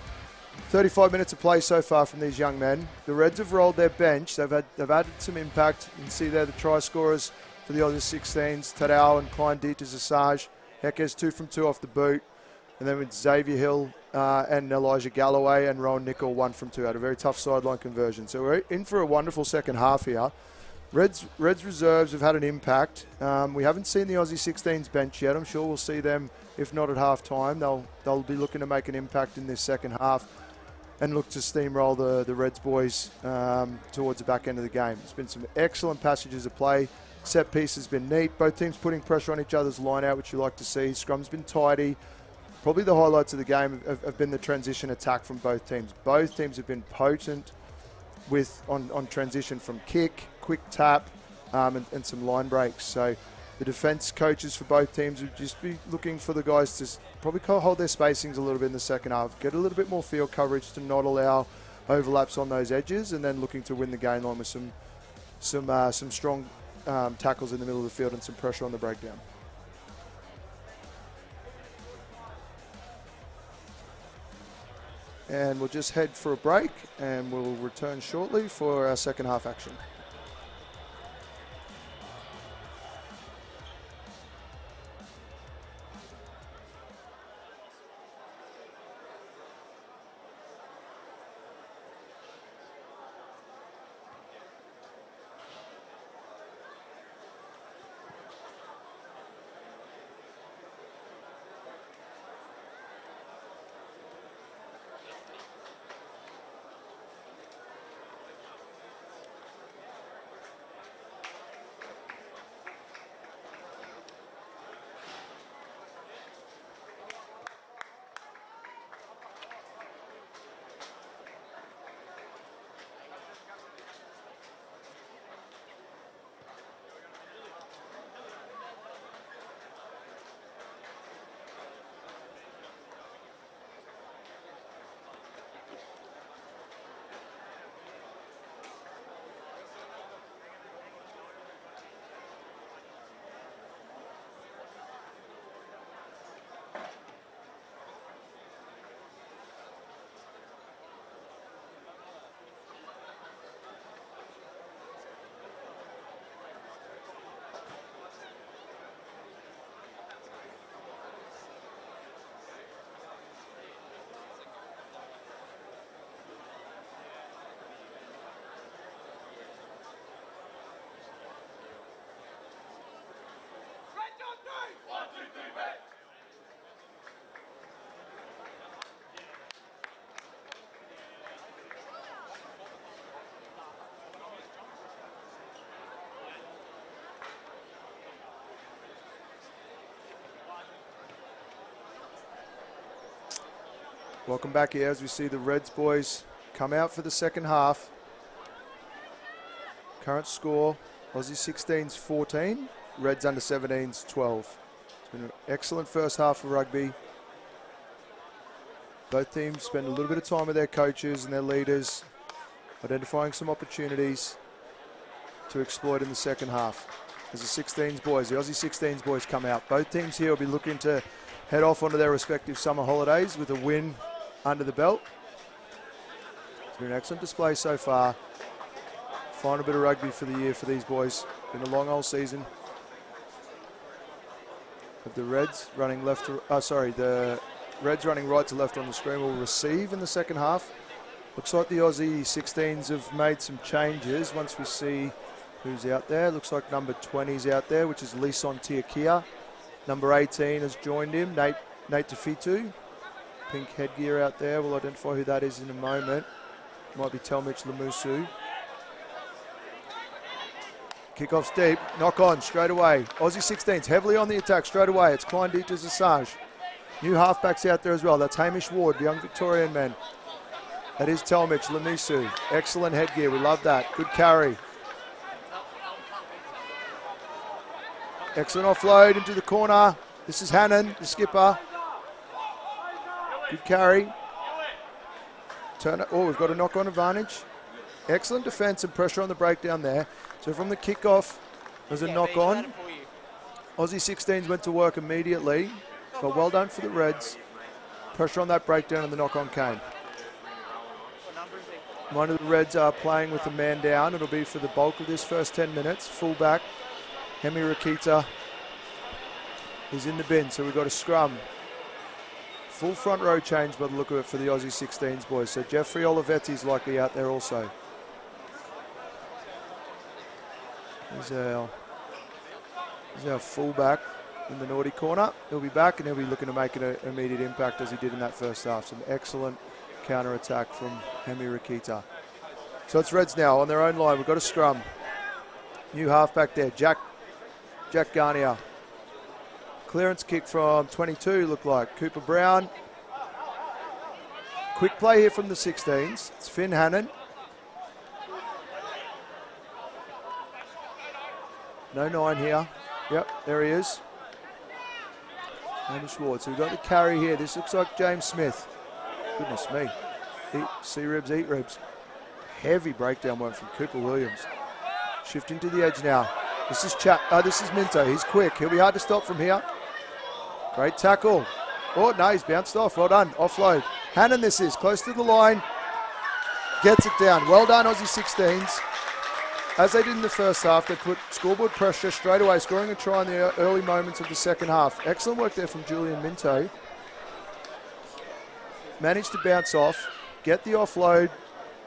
35 minutes of play so far from these young men. The Reds have rolled their bench. They've added some impact. You can see there the try scorers for the Aussie 16s, Tadao and Klein Dieter's Assange. Heke's 2 from 2 off the boot. And then with Xavier Hill and Elijah Galloway and Rowan Nicol 1 from 2. Had a very tough sideline conversion. So we're in for a wonderful second half here. Reds reserves have had an impact. We haven't seen the Aussie 16s bench yet. I'm sure we'll see them, if not at half time. They'll be looking to make an impact in this second half and look to steamroll the Reds boys towards the back end of the game. There's been some excellent passages of play. Set piece has been neat. Both teams putting pressure on each other's line out, which you like to see. Scrum's been tidy. Probably the highlights of the game have been the transition attack from both teams. Both teams have been potent on transition from kick, quick tap, and some line breaks. So the defence coaches for both teams would just be looking for the guys to probably hold their spacings a little bit in the second half, get a little bit more field coverage to not allow overlaps on those edges, and then looking to win the game line with some strong tackles in the middle of the field and some pressure on the breakdown. And we'll just head for a break, and we'll return shortly for our second half action. Welcome back here as we see the Reds boys come out for the second half. Current score, Aussie 16s 14, Reds under 17s 12. been an excellent first half of rugby. Both teams spend a little bit of time with their coaches and their leaders, identifying some opportunities to exploit in the second half. As the 16s boys, the Aussie 16s boys come out. Both teams here will be looking to head off onto their respective summer holidays with a win under the belt. It's been an excellent display so far. Final bit of rugby for the year for these boys. Been a long old season. Of the Reds running left to, the Reds running right to left on the screen will receive in the second half. Looks like the Aussie 16s have made some changes. Once we see who's out there, looks like number 20 is out there, which is Lison Tiakia. Number 18 has joined him, Nate Tefitu. Pink headgear out there. We'll identify who that is in a moment. Might be Telmich Lamusu. Kickoff's deep, knock on straight away. Aussie 16s heavily on the attack straight away. It's Klein Dieter's Assange. New halfbacks out there as well. That's Hamish Ward, the young Victorian man. That is Telmich Lamusu. Excellent headgear, we love that. Good carry. Excellent offload into the corner. This is Hannon, the skipper. Good carry. Turn it. Oh, we've got a knock-on advantage. Excellent defence and pressure on the breakdown there. So from the kickoff, there's a knock-on. Aussie 16s went to work immediately, but well done for the Reds. Pressure on that breakdown and the knock-on came. One of the Reds are playing with a man down. It'll be for the bulk of this first 10 minutes. Fullback, Hemi Rakita, is in the bin, so we've got a scrum. Full front row change by the look of it for the Aussie 16s boys. So Jeffrey Olivetti's likely out there also. Here's our fullback in the naughty corner. He'll be back and he'll be looking to make an immediate impact as he did in that first half. Some excellent counter-attack from Hemi Rakita. So it's Reds now on their own line. We've got a scrum. New halfback there, Jack Garnier. Clearance kick from 22, looked like. Cooper Brown. Quick play here from the 16s. It's Finn Hannon. No 9 here. Yep, there he is. Hamish Ward. So we've got the carry here. This looks like James Smith. Goodness me. See ribs, eat ribs. Heavy breakdown work from Cooper Williams. Shifting to the edge now. This is Minto. He's quick. He'll be hard to stop from here. Great tackle. Oh, no, he's bounced off. Well done. Offload. Hannon this is. Close to the line. Gets it down. Well done, Aussie 16s. As they did in the first half, they put scoreboard pressure straight away, scoring a try in the early moments of the second half. Excellent work there from Julian Minto. Managed to bounce off, get the offload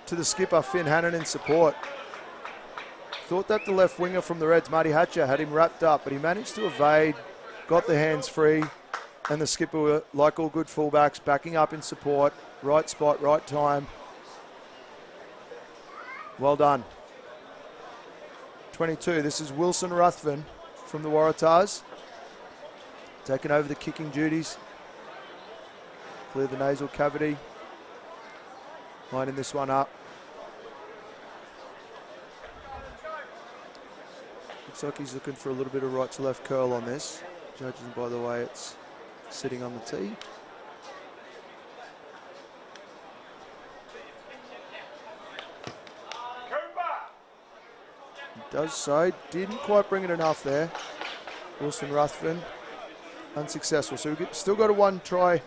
to the skipper, Finn Hannon, in support. Thought that the left winger from the Reds, Marty Hatcher, had him wrapped up, but he managed to evade, got the hands free, and the skipper, like all good fullbacks, backing up in support. Right spot, right time. Well done. 22, this is Wilson Ruthven from the Waratahs. Taking over the kicking duties. Clear the nasal cavity. Lining this one up. Looks like he's looking for a little bit of right to left curl on this. Judging by the way it's sitting on the tee. Does so, didn't quite bring it enough there. Wilson Ruthven, unsuccessful. So we've still got a 1 try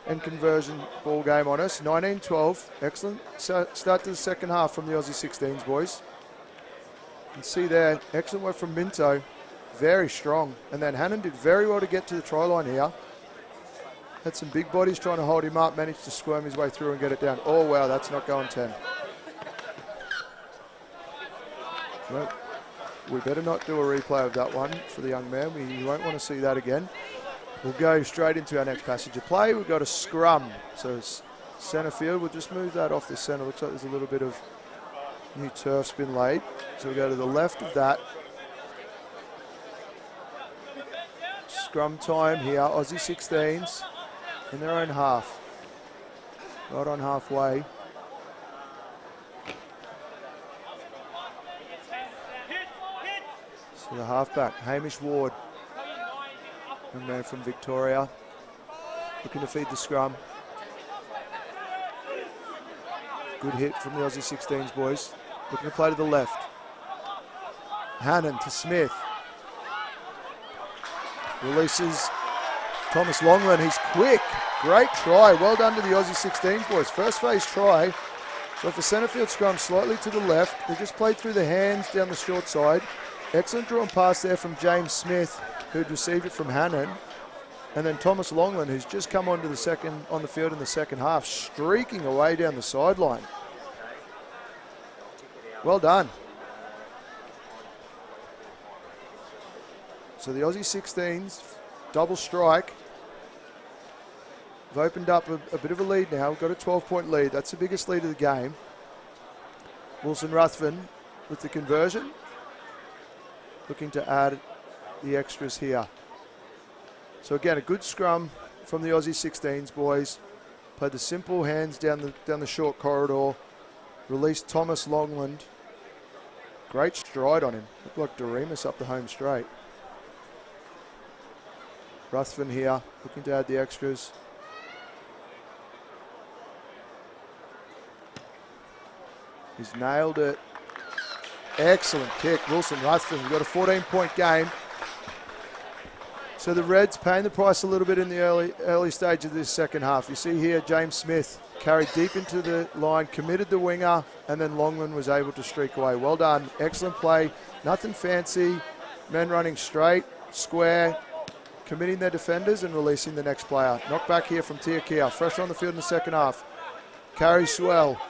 and conversion ball game on us. 19-12, excellent start to the second half from the Aussie 16s boys. You can see there, excellent work from Minto, very strong. And then Hannon did very well to get to the try line here. Had some big bodies trying to hold him up, managed to squirm his way through and get it down. Oh wow, that's not going 10. Well, we better not do a replay of that one for the young man. We won't want to see that again. We'll go straight into our next passage of play. We've got a scrum. So it's centre field. We'll just move that off the centre. Looks like there's a little bit of new turf's been laid. So we'll go to the left of that. Scrum time here. Aussie 16s in their own half. Right on halfway. So the halfback, Hamish Ward. young man from Victoria, looking to feed the scrum. Good hit from the Aussie 16s boys. Looking to play to the left. Hannon to Smith. Releases Thomas Longland. He's quick. Great try. Well done to the Aussie 16s boys. First phase try. So for centre field scrum slightly to the left. They just played through the hands down the short side. Excellent drawn pass there from James Smith, who'd received it from Hannon. And then Thomas Longland, who's just come on the field in the second half, streaking away down the sideline. Well done. So the Aussie 16s, double strike. They've opened up a bit of a lead now. We've got a 12-point lead. That's the biggest lead of the game. Wilson Ruthven with the conversion. Looking to add the extras here. So again, a good scrum from the Aussie 16s boys. Played the simple hands down the short corridor. Released Thomas Longland. Great stride on him. Looked like Doremus up the home straight. Ruthven here, looking to add the extras. He's nailed it. Excellent kick, Wilson Ruthven. We've got a 14-point game. So the Reds paying the price a little bit in the early stage of this second half. You see here, James Smith carried deep into the line, committed the winger, and then Longman was able to streak away. Well done, excellent play. Nothing fancy. Men running straight, square, committing their defenders and releasing the next player. Knock back here from Tiakia, fresh on the field in the second half. Carry swell.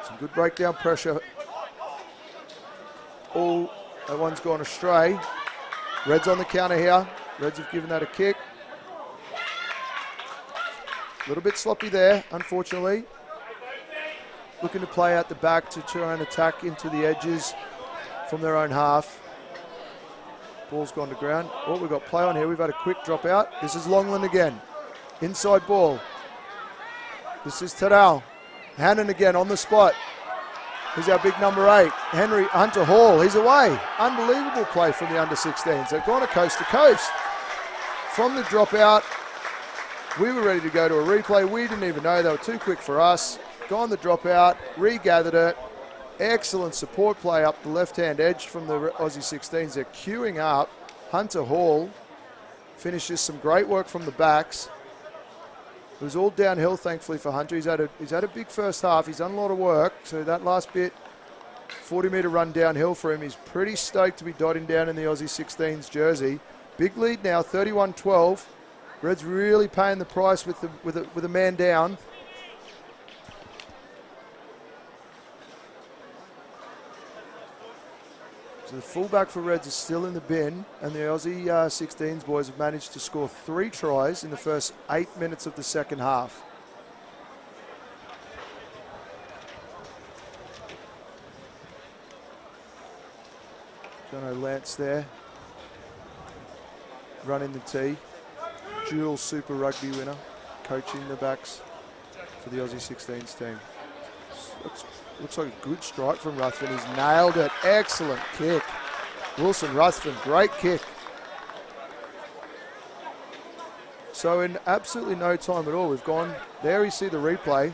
Some good breakdown pressure. Oh, that one's gone astray. Reds on the counter here. Reds have given that a kick. A little bit sloppy there, unfortunately. Looking to play out the back to try and attack into the edges from their own half. Ball's gone to ground. Oh, we've got play on here. We've had a quick drop out. This is Longland again. Inside ball. This is Terrell. Hannon again on the spot. He's our big number 8. Hunter Hall. He's away. Unbelievable play from the under 16s. They've gone to coast. From the dropout, we were ready to go to a replay. We didn't even know. They were too quick for us. Gone the dropout. Regathered it. Excellent support play up the left-hand edge from the Aussie 16s. They're queuing up. Hunter Hall finishes some great work from the backs. It was all downhill, thankfully, for Hunter. He's had a big first half. He's done a lot of work. So that last bit, 40-metre run downhill for him. He's pretty stoked to be dotting down in the Aussie 16s jersey. Big lead now, 31-12. Reds really paying the price with a man down. So the fullback for Reds is still in the bin, and the Aussie 16s boys have managed to score 3 tries in the first 8 minutes of the second half. Jono Lance there, running the tee. Dual Super Rugby winner, coaching the backs for the Aussie 16s team. Looks like a good strike from Ruthven. He's nailed it. Excellent kick. Wilson Ruthven, great kick. So in absolutely no time at all, we've gone there. You see the replay.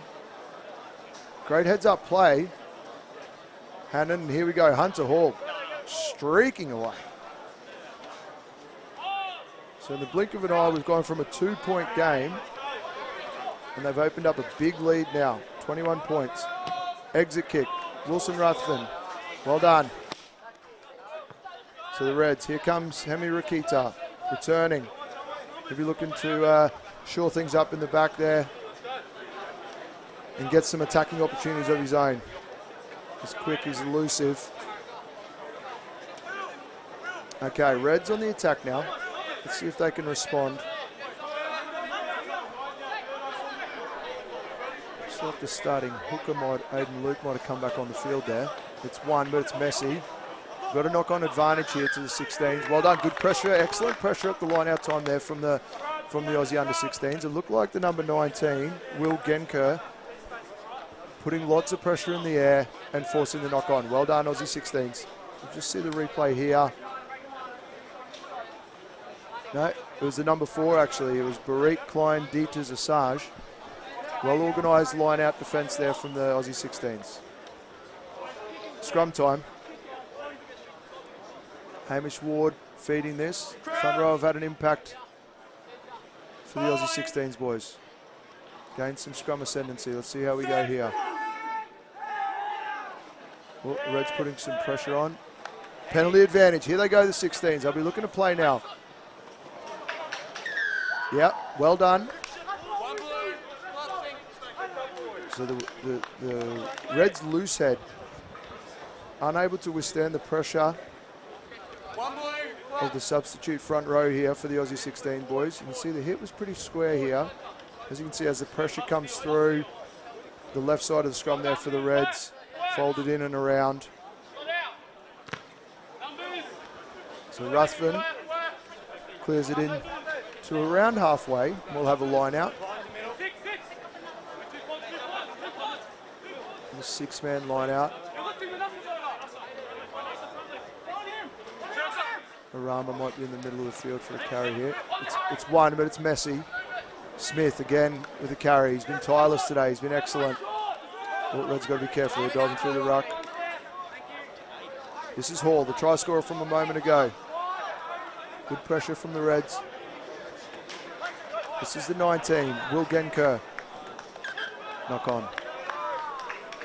Great heads-up play. Hannon, and here we go. Hunter Hall streaking away. So in the blink of an eye, we've gone from a 2-point game, and they've opened up a big lead now. 21 points. Exit kick, Wilson Ruthven, well done. So the Reds, here comes Hemi Rakita, returning. He'll be looking to shore things up in the back there and get some attacking opportunities of his own. He's quick, he's elusive. Okay, Reds on the attack now. Let's see if they can respond. Like the starting hooker, Aiden Luke might have come back on the field there. It's one, but it's messy. Got a knock-on advantage here to the 16s. Well done, good pressure, excellent pressure at the line-out time there from the Aussie under 16s. It looked like the number 19, Will Genker, putting lots of pressure in the air and forcing the knock-on. Well done, Aussie 16s. We'll just see the replay here. No, it was the number 4 actually. It was Barik Klein Dieters Assange. Well organised line out defence there from the Aussie 16s. Scrum time. Hamish Ward feeding this. Front row have had an impact for the Aussie 16s boys. Gained some scrum ascendancy. Let's see how we go here. Well, the Reds putting some pressure on. Penalty advantage. Here they go, the 16s. They'll be looking to play now. Yep, well done. So the Reds loose head. Unable to withstand the pressure of the substitute front row here for the Aussie 16 boys. You can see the hit was pretty square here. As you can see, as the pressure comes through, the left side of the scrum there for the Reds, folded in and around. So Ruthven clears it in to around halfway. We'll have a line out. The 6-man line out. Arama might be in the middle of the field for a carry here. It's one, but it's messy. Smith again with a carry. He's been tireless today. He's been excellent. Well, Red's got to be careful. They're diving through the ruck. This is Hall, the try scorer from a moment ago. Good pressure from the Reds. This is the 19, Will Genker. Knock on.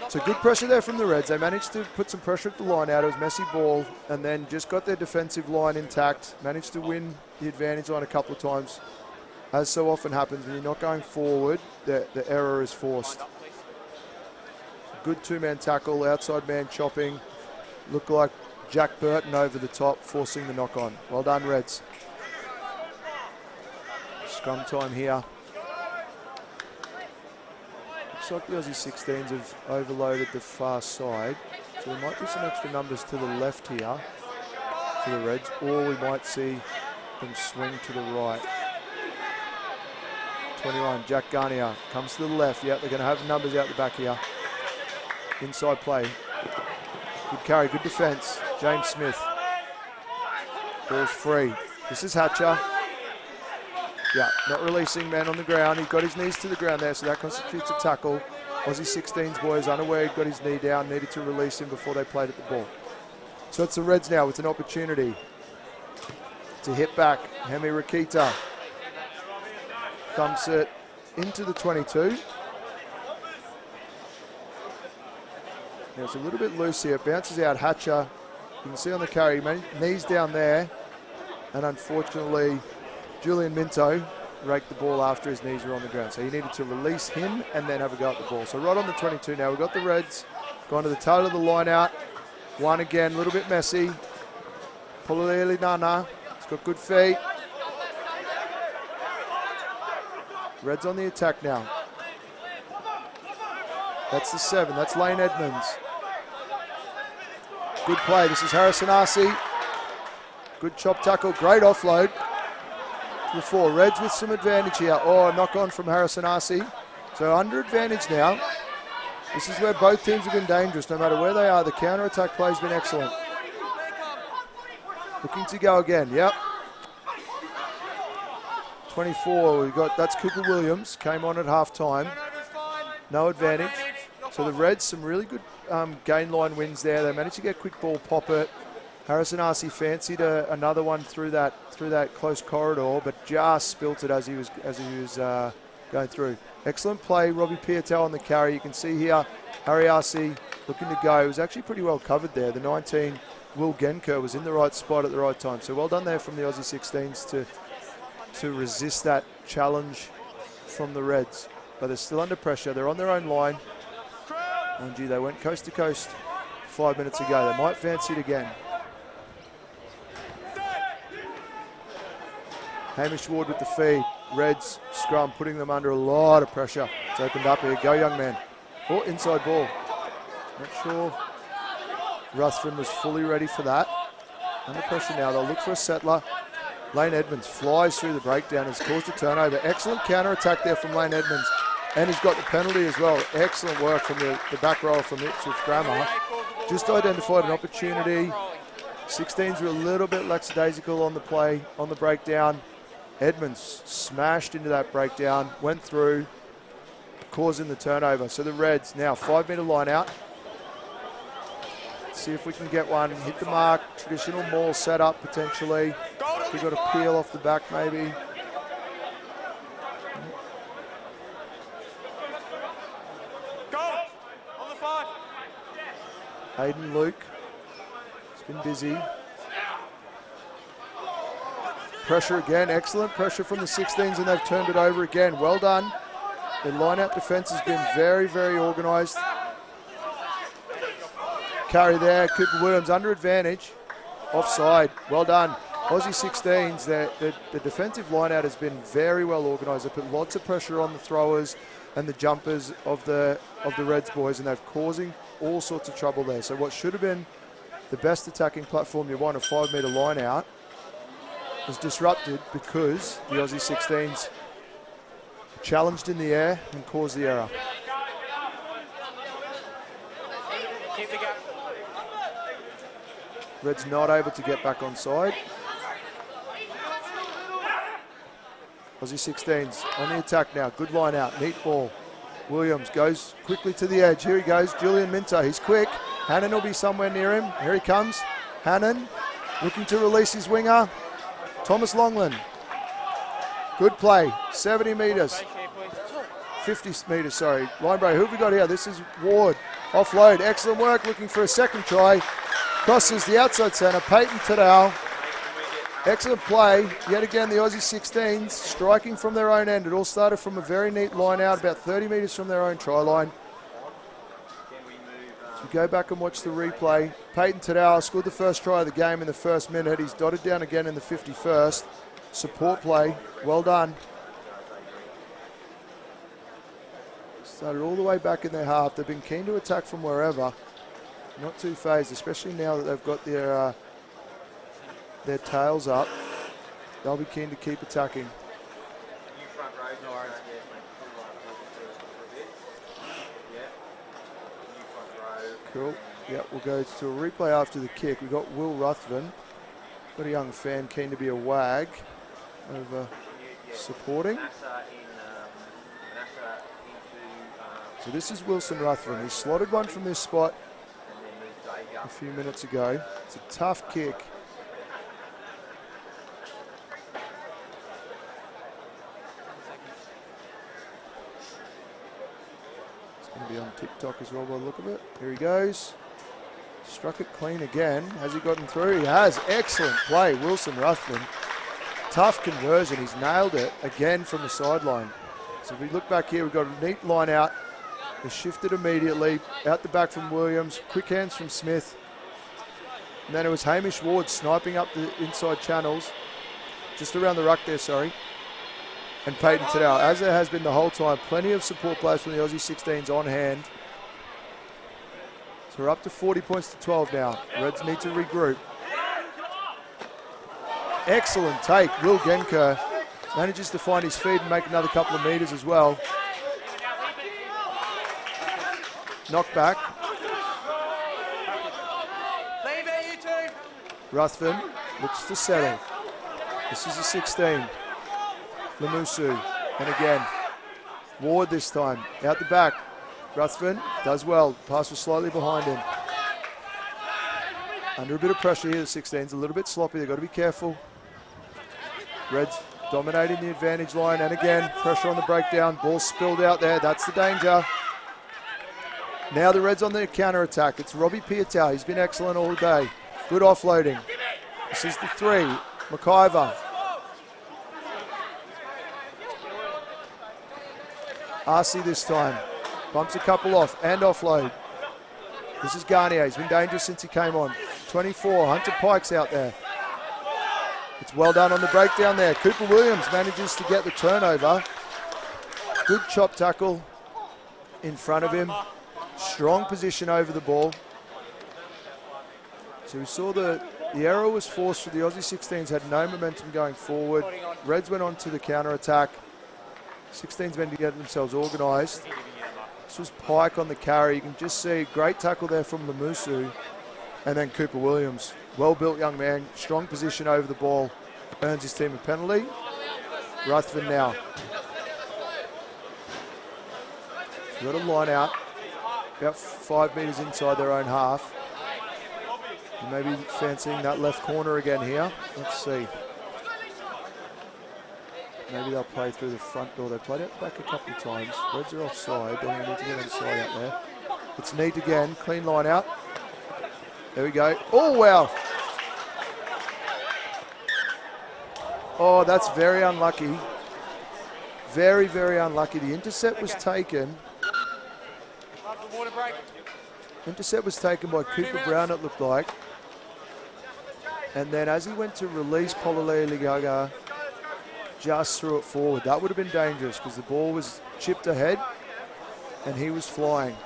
So good pressure there from the Reds. They managed to put some pressure at the line out. It was messy ball, and then just got their defensive line intact. Managed to win the advantage line a couple of times. As so often happens, when you're not going forward, the error is forced. Good 2-man tackle, outside man chopping. Looked like Jack Burton over the top, forcing the knock on. Well done, Reds. Scrum time here. Looks like the Aussie 16s have overloaded the far side. So there might be some extra numbers to the left here for the Reds, or we might see them swing to the right. 21, Jack Garnier comes to the left. Yeah, they're going to have numbers out the back here. Inside play. Good carry, good defence. James Smith. Ball's free. This is Hatcher. Yeah, not releasing, man on the ground. He's got his knees to the ground there, so that constitutes a tackle. Aussie 16s boys unaware he'd got his knee down, needed to release him before they played at the ball. So it's the Reds now with an opportunity to hit back. Hemi Rakita thumps it into the 22. Now it's a little bit loose here. It bounces out Hatcher. You can see on the carry, knees down there. And unfortunately, Julian Minto raked the ball after his knees were on the ground. So he needed to release him and then have a go at the ball. So right on the 22 now. We've got the Reds going to the tail of the line out. One again, a little bit messy. Polileli Nana. He's got good feet. Reds on the attack now. That's the 7. That's Lane Edmonds. Good play. This is Harrison Arcee. Good chop tackle. Great offload. To the 4. Reds with some advantage here. Oh, knock on from Harrison Arcee. So under advantage now. This is where both teams have been dangerous. No matter where they are, the counter-attack play has been excellent. Looking to go again. Yep. 24. We've got, that's Cooper Williams. Came on at half-time. No advantage. So the Reds, some really good gain line wins there. They managed to get quick ball, pop it. Harrison Arcee fancied another one through that close corridor, but just spilt it as he was going through. Excellent play, Robbie Piatel on the carry. You can see here, Harry Arcee looking to go. It was actually pretty well covered there. The 19, Will Genker, was in the right spot at the right time. So well done there from the Aussie 16s to resist that challenge from the Reds. But they're still under pressure. They're on their own line. Mind you, they went coast to coast 5 minutes ago. They might fancy it again. Hamish Ward with the feed. Reds scrum, putting them under a lot of pressure. It's opened up here. Go, young man. Oh, inside ball. Not sure Ruthven was fully ready for that. Under pressure now. They'll look for a settler. Lane Edmonds flies through the breakdown. Has caused a turnover. Excellent counter-attack there from Lane Edmonds. And he's got the penalty as well. Excellent work from the back row from Ipswich Grammar. Just identified an opportunity. 16s were a little bit lackadaisical on the play, on the breakdown. Edmonds smashed into that breakdown, went through, causing the turnover. So the Reds now 5 metre line out. See if we can get one, hit the mark, traditional maul setup potentially. We've got a peel off the back maybe. Hayden Luke, he's been busy. Pressure again, excellent pressure from the 16s, and they've turned it over again. Well done. The line-out defence has been very, very organised. Carry there, Cooper Williams under advantage. Offside, well done. Aussie 16s, the defensive line-out has been very well organised. They put lots of pressure on the throwers and the jumpers of the Reds boys, and they're causing all sorts of trouble there. So what should have been the best attacking platform you want, a 5 metre line out, was disrupted because the Aussie 16s challenged in the air and caused the error. Keep the gap. Reds not able to get back on side. Aussie 16s on the attack now. Good line out, neat ball. Williams goes quickly to the edge. Here he goes, Julian Minter. He's quick. Hannon will be somewhere near him. Here he comes. Hannon looking to release his winger. Thomas Longland. Good play. 70 metres. 50 metres, sorry. Line break. Who have we got here? This is Ward. Offload. Excellent work. Looking for a second try. Crosses the outside centre. Peyton Tadal. Excellent play. Yet again, the Aussie 16s striking from their own end. It all started from a very neat line out, about 30 metres from their own try line. So we go back and watch the replay. Peyton Tadal scored the first try of the game in the first minute. He's dotted down again in the 51st. Support play. Well done. Started all the way back in their half. They've been keen to attack from wherever. Not too phased, especially now that they've got their tails up. They'll be keen to keep attacking. Cool. Yep, we'll go to a replay after the kick. We've got Will Ruthven. Got a young fan keen to be a wag over supporting. So this is Wilson Ruthven. He slotted one from this spot a few minutes ago. It's a tough kick. It's going to be on TikTok as well by the look of it. Here he goes. Struck it clean again. Has he gotten through? He has. Excellent play, Wilson Ruthven. Tough conversion. He's nailed it again from the sideline. So if we look back here, we've got a neat line out. They shifted immediately. Out the back from Williams. Quick hands from Smith. And then it was Hamish Ward sniping up the inside channels. Just around the ruck there, sorry. And Peyton Tadal, as there has been the whole time. Plenty of support players from the Aussie 16s on hand. So we're up to 40 points to 12 now. Reds need to regroup. Excellent take. Will Genker manages to find his feet and make another couple of metres as well. Knock back. Leave it, you two. Ruthven looks to settle. This is a 16. Lamusu. And again, Ward this time. Out the back. Ruthven does well. Pass was slightly behind him. Under a bit of pressure here, the 16's a little bit sloppy. They've got to be careful. Reds dominating the advantage line. And again, pressure on the breakdown. Ball spilled out there. That's the danger. Now the Reds on the counter-attack. It's Robbie Pietau. He's been excellent all day. Good offloading. This is the 3. McIver. RC this time. Bumps a couple off and offload. This is Garnier. He's been dangerous since he came on. 24. Hunter Pike's out there. It's well done on the breakdown there. Cooper Williams manages to get the turnover. Good chop tackle in front of him. Strong position over the ball. So we saw the error was forced for the Aussie 16s, had no momentum going forward. Reds went on to the counter-attack. 16s meant to get themselves organised. This was Pike on the carry. You can just see great tackle there from Lamusu. And then Cooper Williams. Well-built young man, strong position over the ball. Earns his team a penalty. Ruthven now. Got a line out, about 5 metres inside their own half. And maybe fancying that left corner again here. Let's see. Maybe they'll play through the front door. They played it back a couple of times. Reds are offside. They need to get inside out there. It's neat again. Clean line out. There we go. Oh, wow. Oh, that's very unlucky. Very, very unlucky. The intercept was taken. Intercept was taken by Cooper Brown, it looked like. And then as he went to release Pololea Ligaga, just threw it forward. That would have been dangerous because the ball was chipped ahead and he was flying.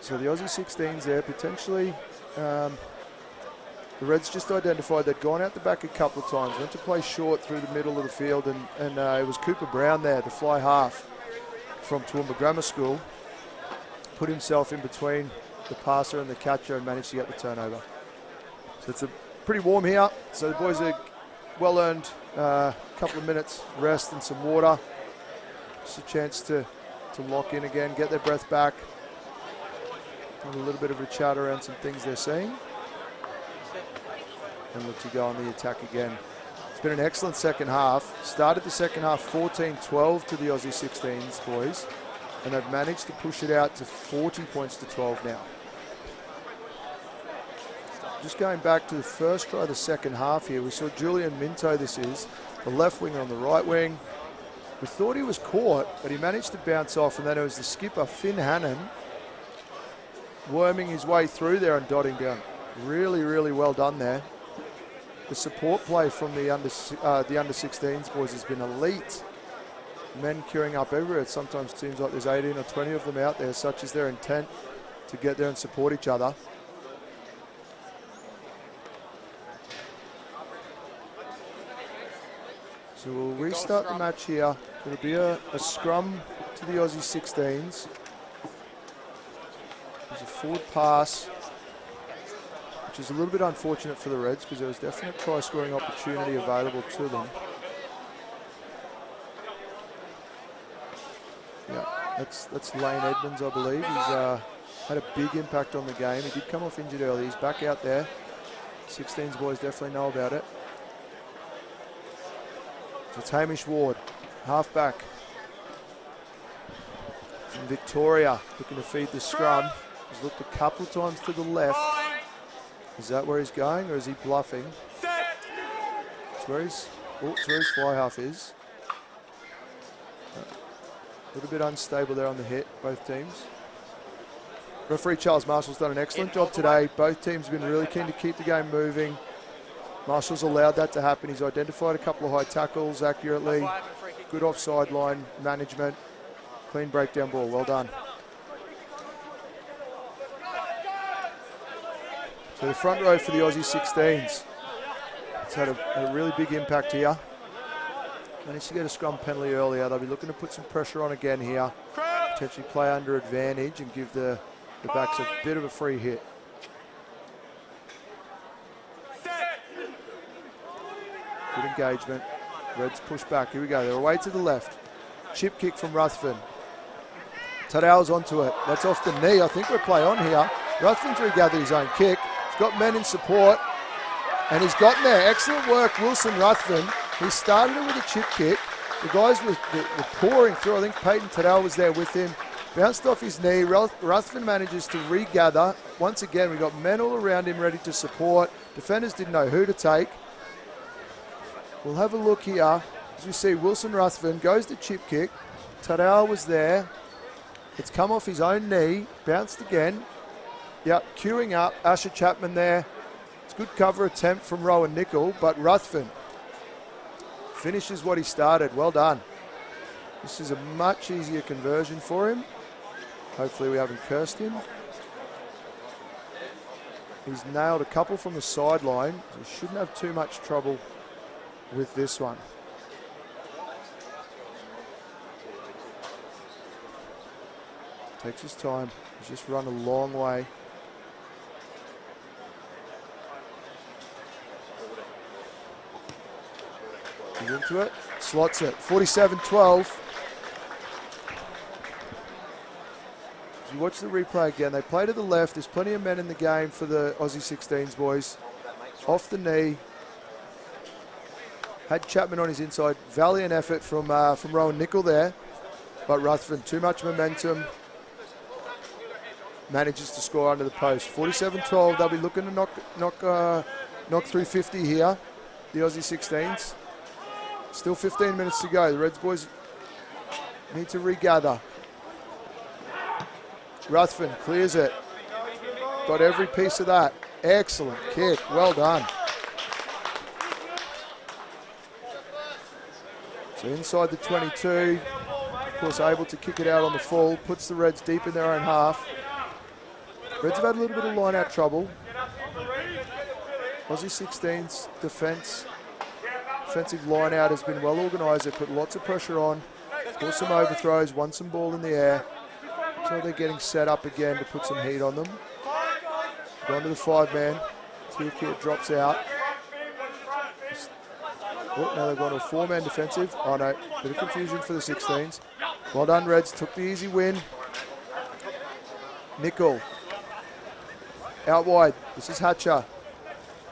So the Aussie 16s there, potentially, the Reds just identified they'd gone out the back a couple of times, went to play short through the middle of the field, and it was Cooper Brown there, the fly half from Toowoong Grammar School, put himself in between the passer and the catcher and managed to get the turnover. So it's a pretty warm here, so the boys are well-earned couple of minutes rest and some water. Just a chance to lock in again, get their breath back. And a little bit of a chat around some things they're seeing. And look to go on the attack again. It's been an excellent second half. Started the second half 14-12 to the Aussie 16s boys. And they've managed to push it out to 40 points to 12 now. Just going back to the first try of the second half here, we saw Julian Minto, this is, the left winger on the right wing. We thought he was caught, but he managed to bounce off, and then it was the skipper, Finn Hannon, worming his way through there and dotting down. Really, really well done there. The support play from the under 16s boys has been elite. Men queuing up everywhere. It sometimes seems like there's 18 or 20 of them out there, such is their intent to get there and support each other. So we'll restart the match here. It'll be a scrum to the Aussie 16s. There's a forward pass, which is a little bit unfortunate for the Reds because there was definite try scoring opportunity available to them. Yeah, that's Lane Edmonds, I believe. He's had a big impact on the game. He did come off injured early. He's back out there. 16s boys definitely know about it. So it's Hamish Ward, half back from Victoria, looking to feed the scrum. He's looked a couple of times to the left. Is that where he's going, or is he bluffing? It's where his fly half is. A little bit unstable there on the hit, both teams. Referee Charles Marshall's done an excellent job today. Both teams have been really keen to keep the game moving. Marshall's allowed that to happen. He's identified a couple of high tackles accurately. Good offside line management. Clean breakdown ball. Well done. So the front row for the Aussie 16s. It's had a really big impact here. Managed to get a scrum penalty earlier. They'll be looking to put some pressure on again here. Potentially play under advantage and give the backs a bit of a free hit. Good engagement. Reds push back. Here we go. They're away to the left. Chip kick from Ruthven. Tadau's onto it. That's off the knee. I think we're play on here. Ruthven's regathered his own kick. He's got men in support. And he's gotten there. Excellent work, Wilson Ruthven. He started it with a chip kick. The guys were pouring through. I think Peyton Tadau was there with him. Bounced off his knee. Ruthven manages to regather. Once again, we've got men all around him ready to support. Defenders didn't know who to take. We'll have a look here as we see Wilson Ruthven goes to chip kick. Tadau was there. It's come off his own knee. Bounced again. Yep, queuing up. Asher Chapman there. It's a good cover attempt from Rowan Nickel, but Ruthven finishes what he started. Well done. This is a much easier conversion for him. Hopefully we haven't cursed him. He's nailed a couple from the sideline. So he shouldn't have too much trouble with this one. Takes his time. He's just run a long way. He's into it, slots it, 47-12. As you watch the replay again, they play to the left. There's plenty of men in the game for the Aussie 16s boys. Off the knee. Had Chapman on his inside. Valiant effort from Rowan Nickel there. But Ruthven, too much momentum. Manages to score under the post. 47-12. They'll be looking to knock through 50 here, the Aussie 16s. Still 15 minutes to go. The Reds boys need to regather. Ruthven clears it. Got every piece of that. Excellent kick. Well done. So inside the 22. Of course, able to kick it out on the full. Puts the Reds deep in their own half. Reds have had a little bit of line-out trouble. Aussie 16's defensive line-out has been well organised. They put lots of pressure on. Caused some overthrows, won some ball in the air. So they're getting set up again to put some heat on them. Gone to the 5-man. Tiakia drops out. Oh, now they've gone to a 4-man defensive. Oh no, bit of confusion for the 16s. Well done, Reds. Took the easy win. Nickel. Out wide. This is Hatcher.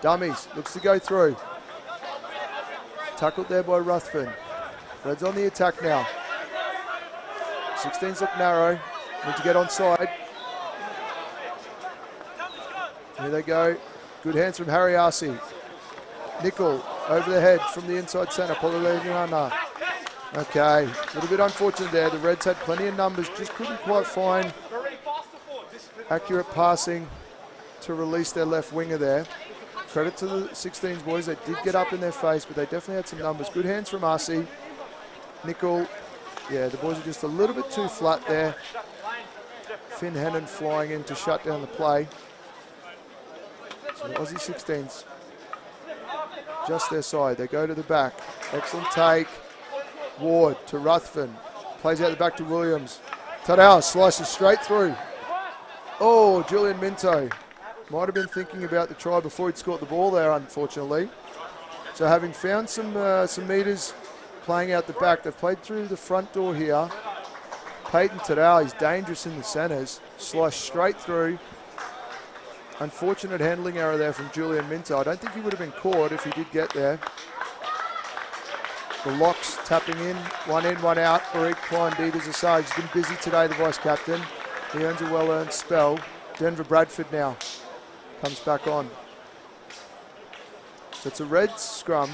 Dummies. Looks to go through. Tackled there by Ruthven. Reds on the attack now. 16s look narrow. Need to get onside. Here they go. Good hands from Harry Arcee. Nickel over the head from the inside centre. Polilevana. Okay, a little bit unfortunate there. The Reds had plenty of numbers, just couldn't quite find accurate passing to release their left winger there. Credit to the 16s boys. They did get up in their face, but they definitely had some numbers. Good hands from Arcee. Nickel. Yeah, the boys are just a little bit too flat there. Finn Hennon flying in to shut down the play. So the Aussie 16s, just their side. They go to the back. Excellent take. Ward to Ruthven. Plays out the back to Williams. Tadao slices straight through. Oh, Julian Minto. Might have been thinking about the try before he'd scored the ball there, unfortunately. So having found some metres playing out the back, they've played through the front door here. Peyton Tadao, he's dangerous in the centres. Sliced straight through. Unfortunate handling error there from Julian Minto. I don't think he would have been caught if he did get there. The locks tapping in, one out. Barik Klein Dieters Asage. He's been busy today, the vice captain. He earns a well-earned spell. Denver Bradford now comes back on. So it's a Reds scrum.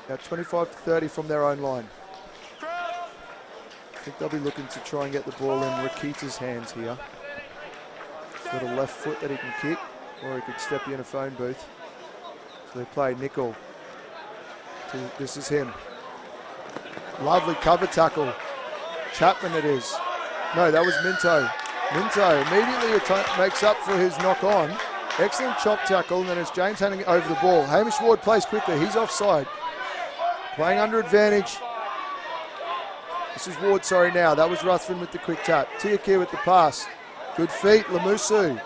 Now 25-30 from their own line. I think they'll be looking to try and get the ball in Rakita's hands here. He's got a left foot that he can kick, or he could step you in a phone booth. So they play Nickel. This is him. Lovely cover tackle. Chapman it is. No, that was Minto. Minto immediately makes up for his knock on. Excellent chop tackle, and then it's James handing over the ball. Hamish Ward plays quickly. He's offside. Playing under advantage. This is Ward, sorry now. That was Ruthven with the quick tap. Tiakia with the pass. Good feet, Lamusu.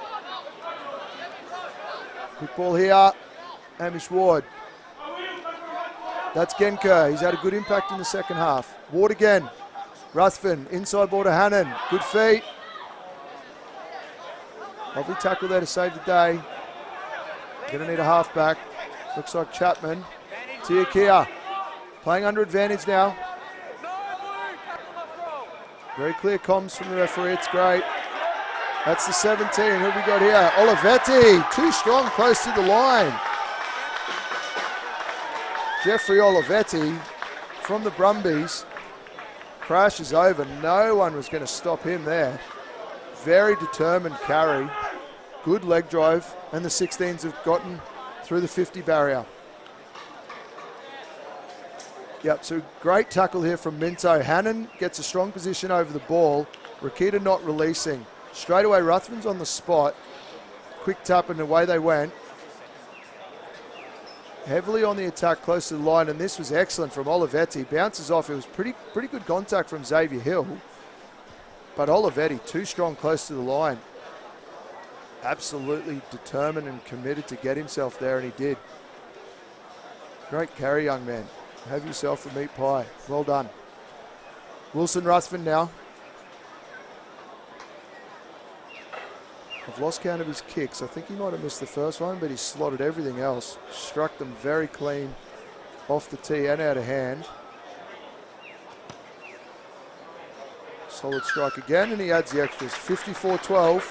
Quick ball here. Hamish Ward. That's Genker. He's had a good impact in the second half. Ward again. Ruthven, inside ball to Hannon. Good feet. Lovely tackle there to save the day. Gonna need a halfback. Looks like Chapman. Tiakia. Playing under advantage now. Very clear comms from the referee. It's great. That's the 17. Who have we got here? Olivetti. Too strong, close to the line. Jeffrey Olivetti from the Brumbies crashes over. No one was going to stop him there. Very determined carry. Good leg drive. And the 16s have gotten through the 50 barrier. Yep, so great tackle here from Minto. Hannon gets a strong position over the ball. Rakita not releasing. Straight away, Ruthven's on the spot. Quick tap and away they went. Heavily on the attack close to the line, and this was excellent from Olivetti. Bounces off. It was pretty good contact from Xavier Hill. But Olivetti, too strong close to the line. Absolutely determined and committed to get himself there, and he did. Great carry, young man. Have yourself a meat pie. Well done. Wilson Ruthven now. I've lost count of his kicks. I think he might have missed the first one, but he slotted everything else. Struck them very clean off the tee and out of hand. Solid strike again, and he adds the extras. 54-12.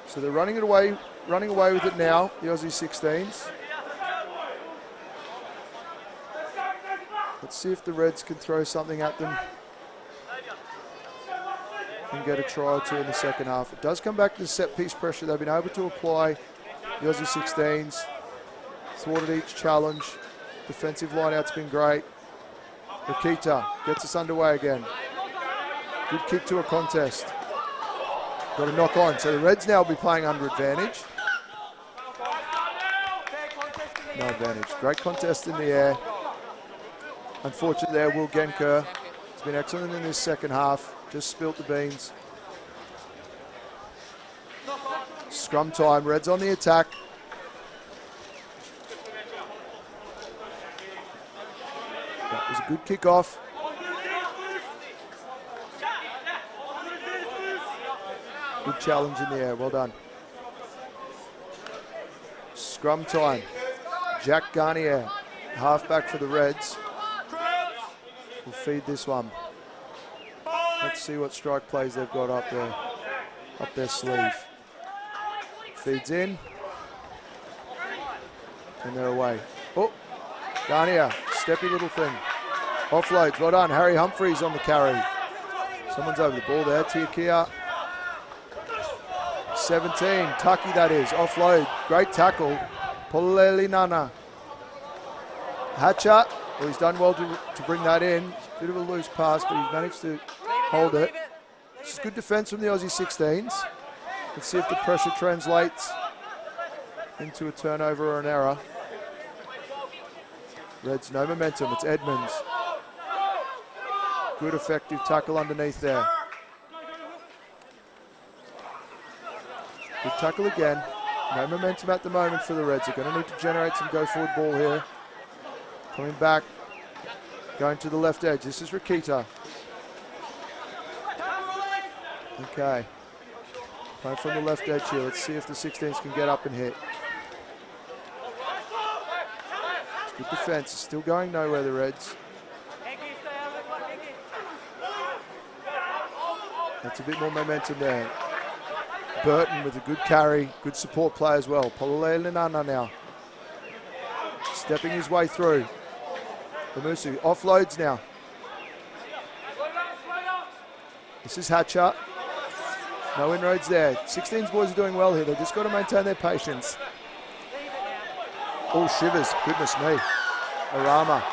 So they're running away with it now, the Aussie 16s. Let's see if the Reds can throw something at them and get a try or two in the second half. It does come back to the set piece pressure they've been able to apply. The Aussie 16s thwarted each challenge. Defensive line-out's been great. Nikita gets us underway again. Good kick to a contest. Got a knock on. So the Reds now will be playing under advantage. No advantage. Great contest in the air. Unfortunately there, Will Genker has been excellent in this second half. Just spilt the beans. Scrum time. Reds on the attack. That was a good kickoff. Good challenge in the air. Well done. Scrum time. Jack Garnier, halfback for the Reds, will feed this one. Let's see what strike plays they've got up their sleeve. Feeds in. And they're away. Oh, Garnier, steppy little thing. Offloads, well done. Harry Humphreys on the carry. Someone's over the ball there. Tiakia. 17, Tucky that is. Offload, great tackle. Poleli Nana. Hatcher, well, he's done well to bring that in. It's a bit of a loose pass, but he's managed to hold it. It's good defence from the Aussie 16s. Let's see if the pressure translates into a turnover or an error. Reds, no momentum. It's Edmonds. Good effective tackle underneath there. Good tackle again. No momentum at the moment for the Reds. They're going to need to generate some go-forward ball here. Coming back. Going to the left edge. This is Rakita. Okay. Playing from the left edge here. Let's see if the 16s can get up and hit. It's good defence. It's still going nowhere, the Reds. That's a bit more momentum there. Burton with a good carry, good support play as well. Pololele Nana now. Stepping his way through. Lamusu offloads now. This is Hatcher. No inroads there. 16s boys are doing well here. They've just got to maintain their patience. Oh, shivers. Goodness me. Arama.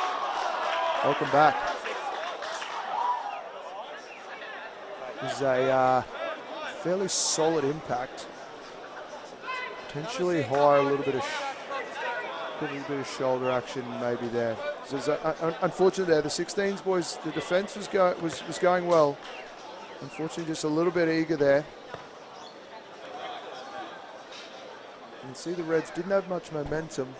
Welcome back. This is a fairly solid impact. Potentially high, a little bit of shoulder action maybe there. So unfortunately there, the 16s boys, the defence was going well. Unfortunately just a little bit eager there. You can see the Reds didn't have much momentum.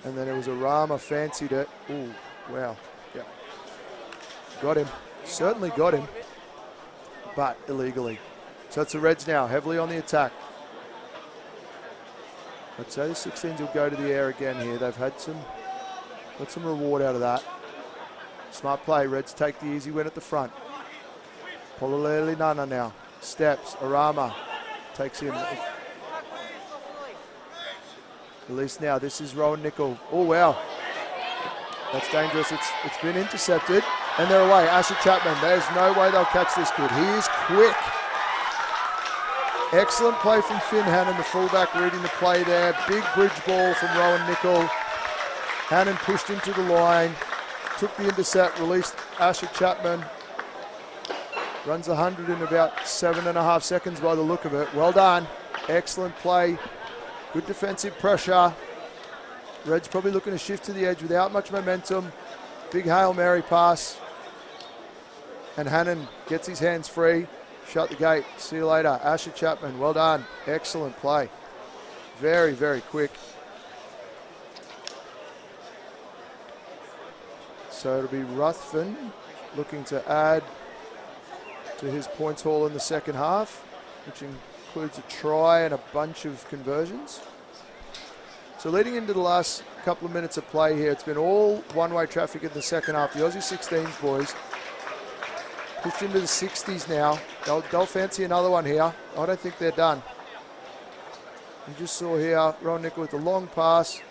And then it was Arama fancied it. Ooh, wow. Yeah. Got him. Certainly got him. But illegally. So it's the Reds now, heavily on the attack. I'd say the 16s will go to the air again here. They've had got some reward out of that. Smart play, Reds take the easy win at the front. Pololele Nana now. Steps, Arama takes him. Release now, this is Rowan Nickel. Oh wow. That's dangerous, it's been intercepted. And they're away. Asher Chapman, there's no way they'll catch this kid. He is quick. Excellent play from Finn Hannon, the fullback, reading the play there. Big bridge ball from Rowan Nickel. Hannon pushed into the line, took the intercept, released Asher Chapman. Runs 100 in about 7.5 seconds by the look of it. Well done. Excellent play. Good defensive pressure. Reds probably looking to shift to the edge without much momentum. Big Hail Mary pass. And Hannon gets his hands free. Shut the gate. See you later. Asher Chapman, well done. Excellent play. Very, very quick. So it'll be Ruthven looking to add to his points haul in the second half, which includes a try and a bunch of conversions. So leading into the last couple of minutes of play here, it's been all one-way traffic in the second half. The Aussie 16s boys pushed into the 60s now. They'll fancy another one here. I don't think they're done. You just saw here, Ron Nickel with the long pass.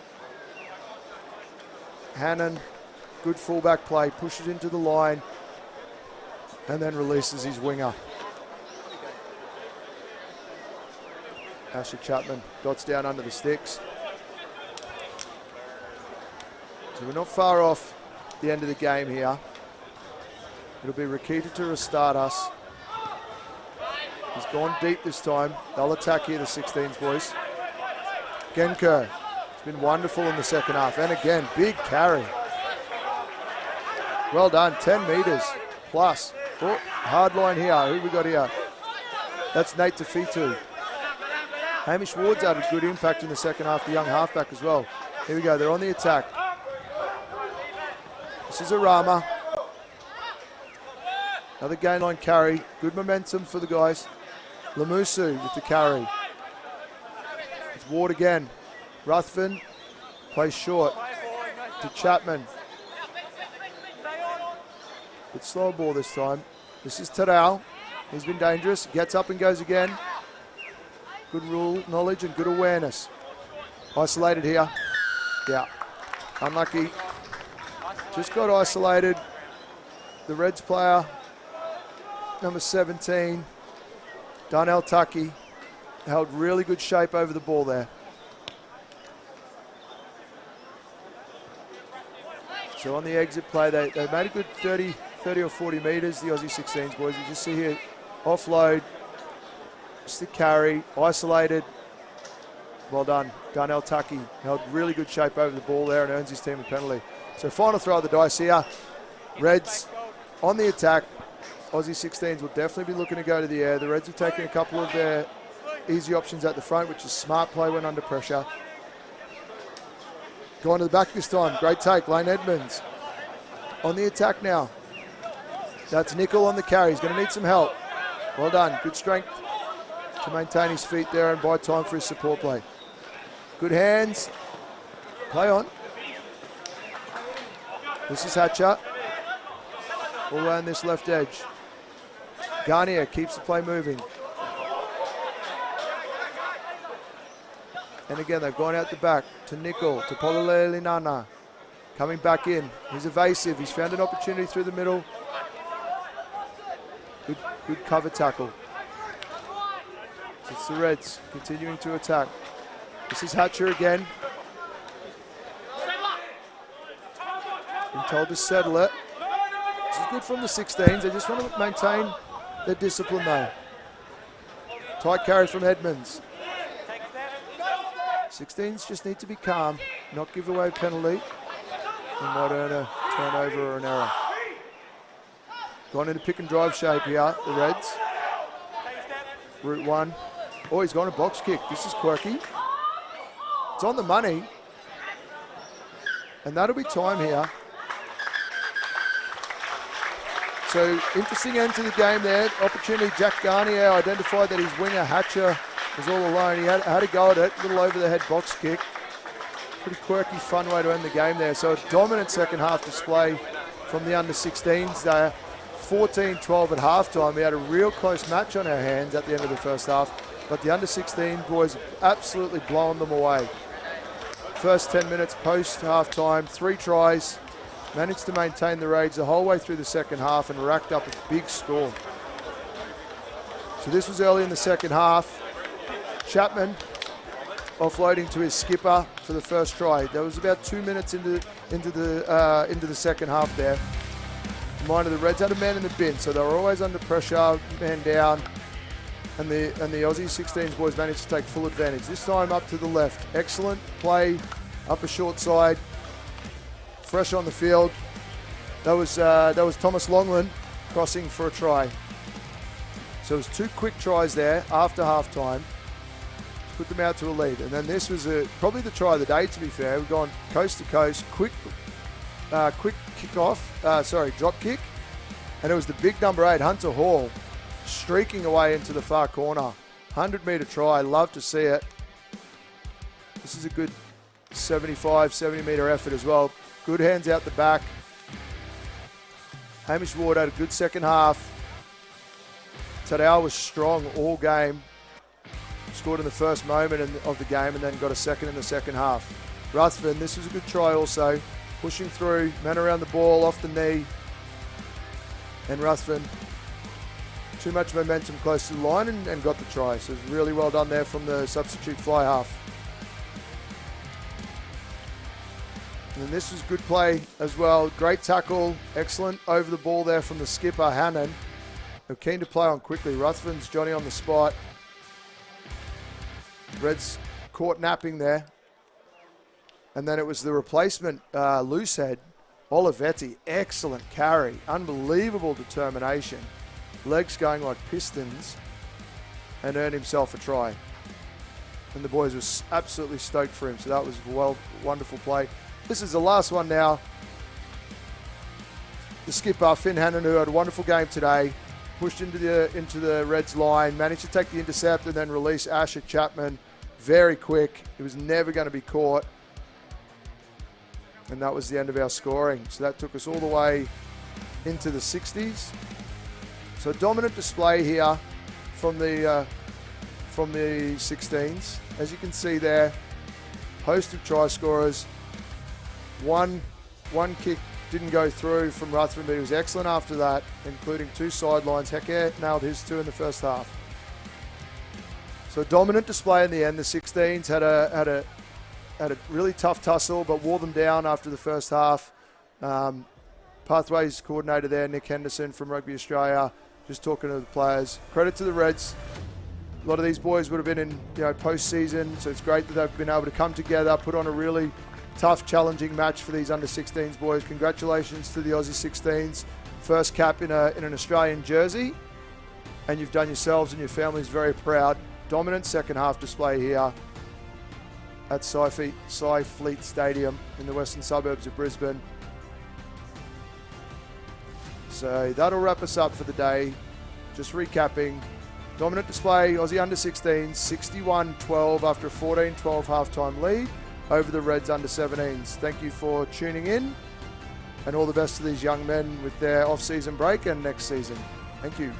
Hannon, good fullback play, pushes into the line and then releases his winger. Asher Chapman dots down under the sticks. So we're not far off the end of the game here. It'll be Rakita to restart us. He's gone deep this time. They'll attack here, the 16s boys. Genker, it's been wonderful in the second half. And again, big carry. Well done, 10 metres plus. Oh, hard line here. Who we got here? That's Nate Tafitu. Hamish Ward's had a good impact in the second half, the young halfback as well. Here we go, they're on the attack. This is Arama. Another gain line carry. Good momentum for the guys. Lamusu with the carry. It's Ward again. Ruthven plays short to Chapman. Good slow ball this time. This is Terrell. He's been dangerous. Gets up and goes again. Good rule knowledge and good awareness. Isolated here. Yeah. Unlucky. Just got isolated. The Reds player, number 17, Darnell Tucky, held really good shape over the ball there. So on the exit play, they made a good 30 or 40 metres, the Aussie 16s boys. You just see here, offload, just the carry, isolated. Well done. Darnell Tucky held really good shape over the ball there and earns his team a penalty. So final throw of the dice here. Reds on the attack. Aussie 16s will definitely be looking to go to the air. The Reds have taken a couple of their easy options at the front, which is smart play when under pressure. Going to the back this time. Great take. Lane Edmonds on the attack now. That's Nickel on the carry. He's going to need some help. Well done. Good strength to maintain his feet there and buy time for his support play. Good hands. Play on. This is Hatcher. All around this left edge. Garnier keeps the play moving. And again, they've gone out the back to Nickel, to Pololele Nana. Coming back in. He's evasive. He's found an opportunity through the middle. Good cover tackle. So it's the Reds continuing to attack. This is Hatcher again. Been told to settle it. This is good from the 16s. They just want to maintain their discipline though. Tight carry from Edmonds. 16s just need to be calm, not give away a penalty, and not earn a turnover or an error. Gone into pick and drive shape here, the Reds. Route one. Oh, he's gone a box kick. This is quirky. It's on the money. And that'll be time here. So interesting end to the game there. Opportunity, Jack Garnier identified that his winger Hatcher was all alone. He had a go at it, little over the head box kick. Pretty quirky, fun way to end the game there. So a dominant second half display from the under 16s there. 14-12 at halftime. We had a real close match on our hands at the end of the first half, but the under 16 boys absolutely blown them away. First 10 minutes post halftime, 3 tries. Managed to maintain the rage the whole way through the second half and racked up a big score. So this was early in the second half. Chapman offloading to his skipper for the first try. That was about 2 minutes into the second half there. Reminder, the Reds had a man in the bin, so they were always under pressure, man down, and the Aussie 16s boys managed to take full advantage. This time up to the left. Excellent play, upper short side. Fresh on the field. That was Thomas Longland crossing for a try. So it was 2 quick tries there after halftime to put them out to a lead. And then this was probably the try of the day, to be fair. We've gone coast to coast, quick quick drop kick. And it was the big number 8, Hunter Hall, streaking away into the far corner. 100-metre try, love to see it. This is a good 70-metre effort as well. Good hands out the back. Hamish Ward had a good second half. Tadao was strong all game. Scored in the first moment of the game and then got a second in the second half. Ruthven, this was a good try also. Pushing through, men around the ball, off the knee. And Ruthven, too much momentum close to the line and got the try. So it was really well done there from the substitute fly half. And this was good play as well. Great tackle, excellent over the ball there from the skipper, Hannon. They're keen to play on quickly. Ruthven's Johnny on the spot. Reds caught napping there. And then it was the replacement loosehead, Olivetti. Excellent carry, unbelievable determination. Legs going like pistons, and earned himself a try. And the boys were absolutely stoked for him, so that was wonderful play. This is the last one now. The skipper, Finn Hannon, who had a wonderful game today, pushed into the Reds line, managed to take the intercept and then release Asher Chapman very quick. It was never going to be caught. And that was the end of our scoring. So that took us all the way into the 60s. So dominant display here from the 16s. As you can see there, host of try scorers. One kick didn't go through from Ruthven, but he was excellent after that, including 2 sidelines. Hecker nailed his 2 in the first half. So dominant display in the end. The 16s had a really tough tussle, but wore them down after the first half. Pathways coordinator there, Nick Henderson from Rugby Australia, just talking to the players. Credit to the Reds. A lot of these boys would have been in post-season, so it's great that they've been able to come together, put on a really tough, challenging match for these under-16s boys. Congratulations to the Aussie 16s. First cap in an Australian jersey, and you've done yourselves and your families very proud. Dominant second half display here at Fleet Stadium in the western suburbs of Brisbane. So that'll wrap us up for the day. Just recapping. Dominant display, Aussie under-16s, 61-12 after a 14-12 halftime lead over the Reds under-17s. Thank you for tuning in, and all the best to these young men with their off-season break and next season. Thank you.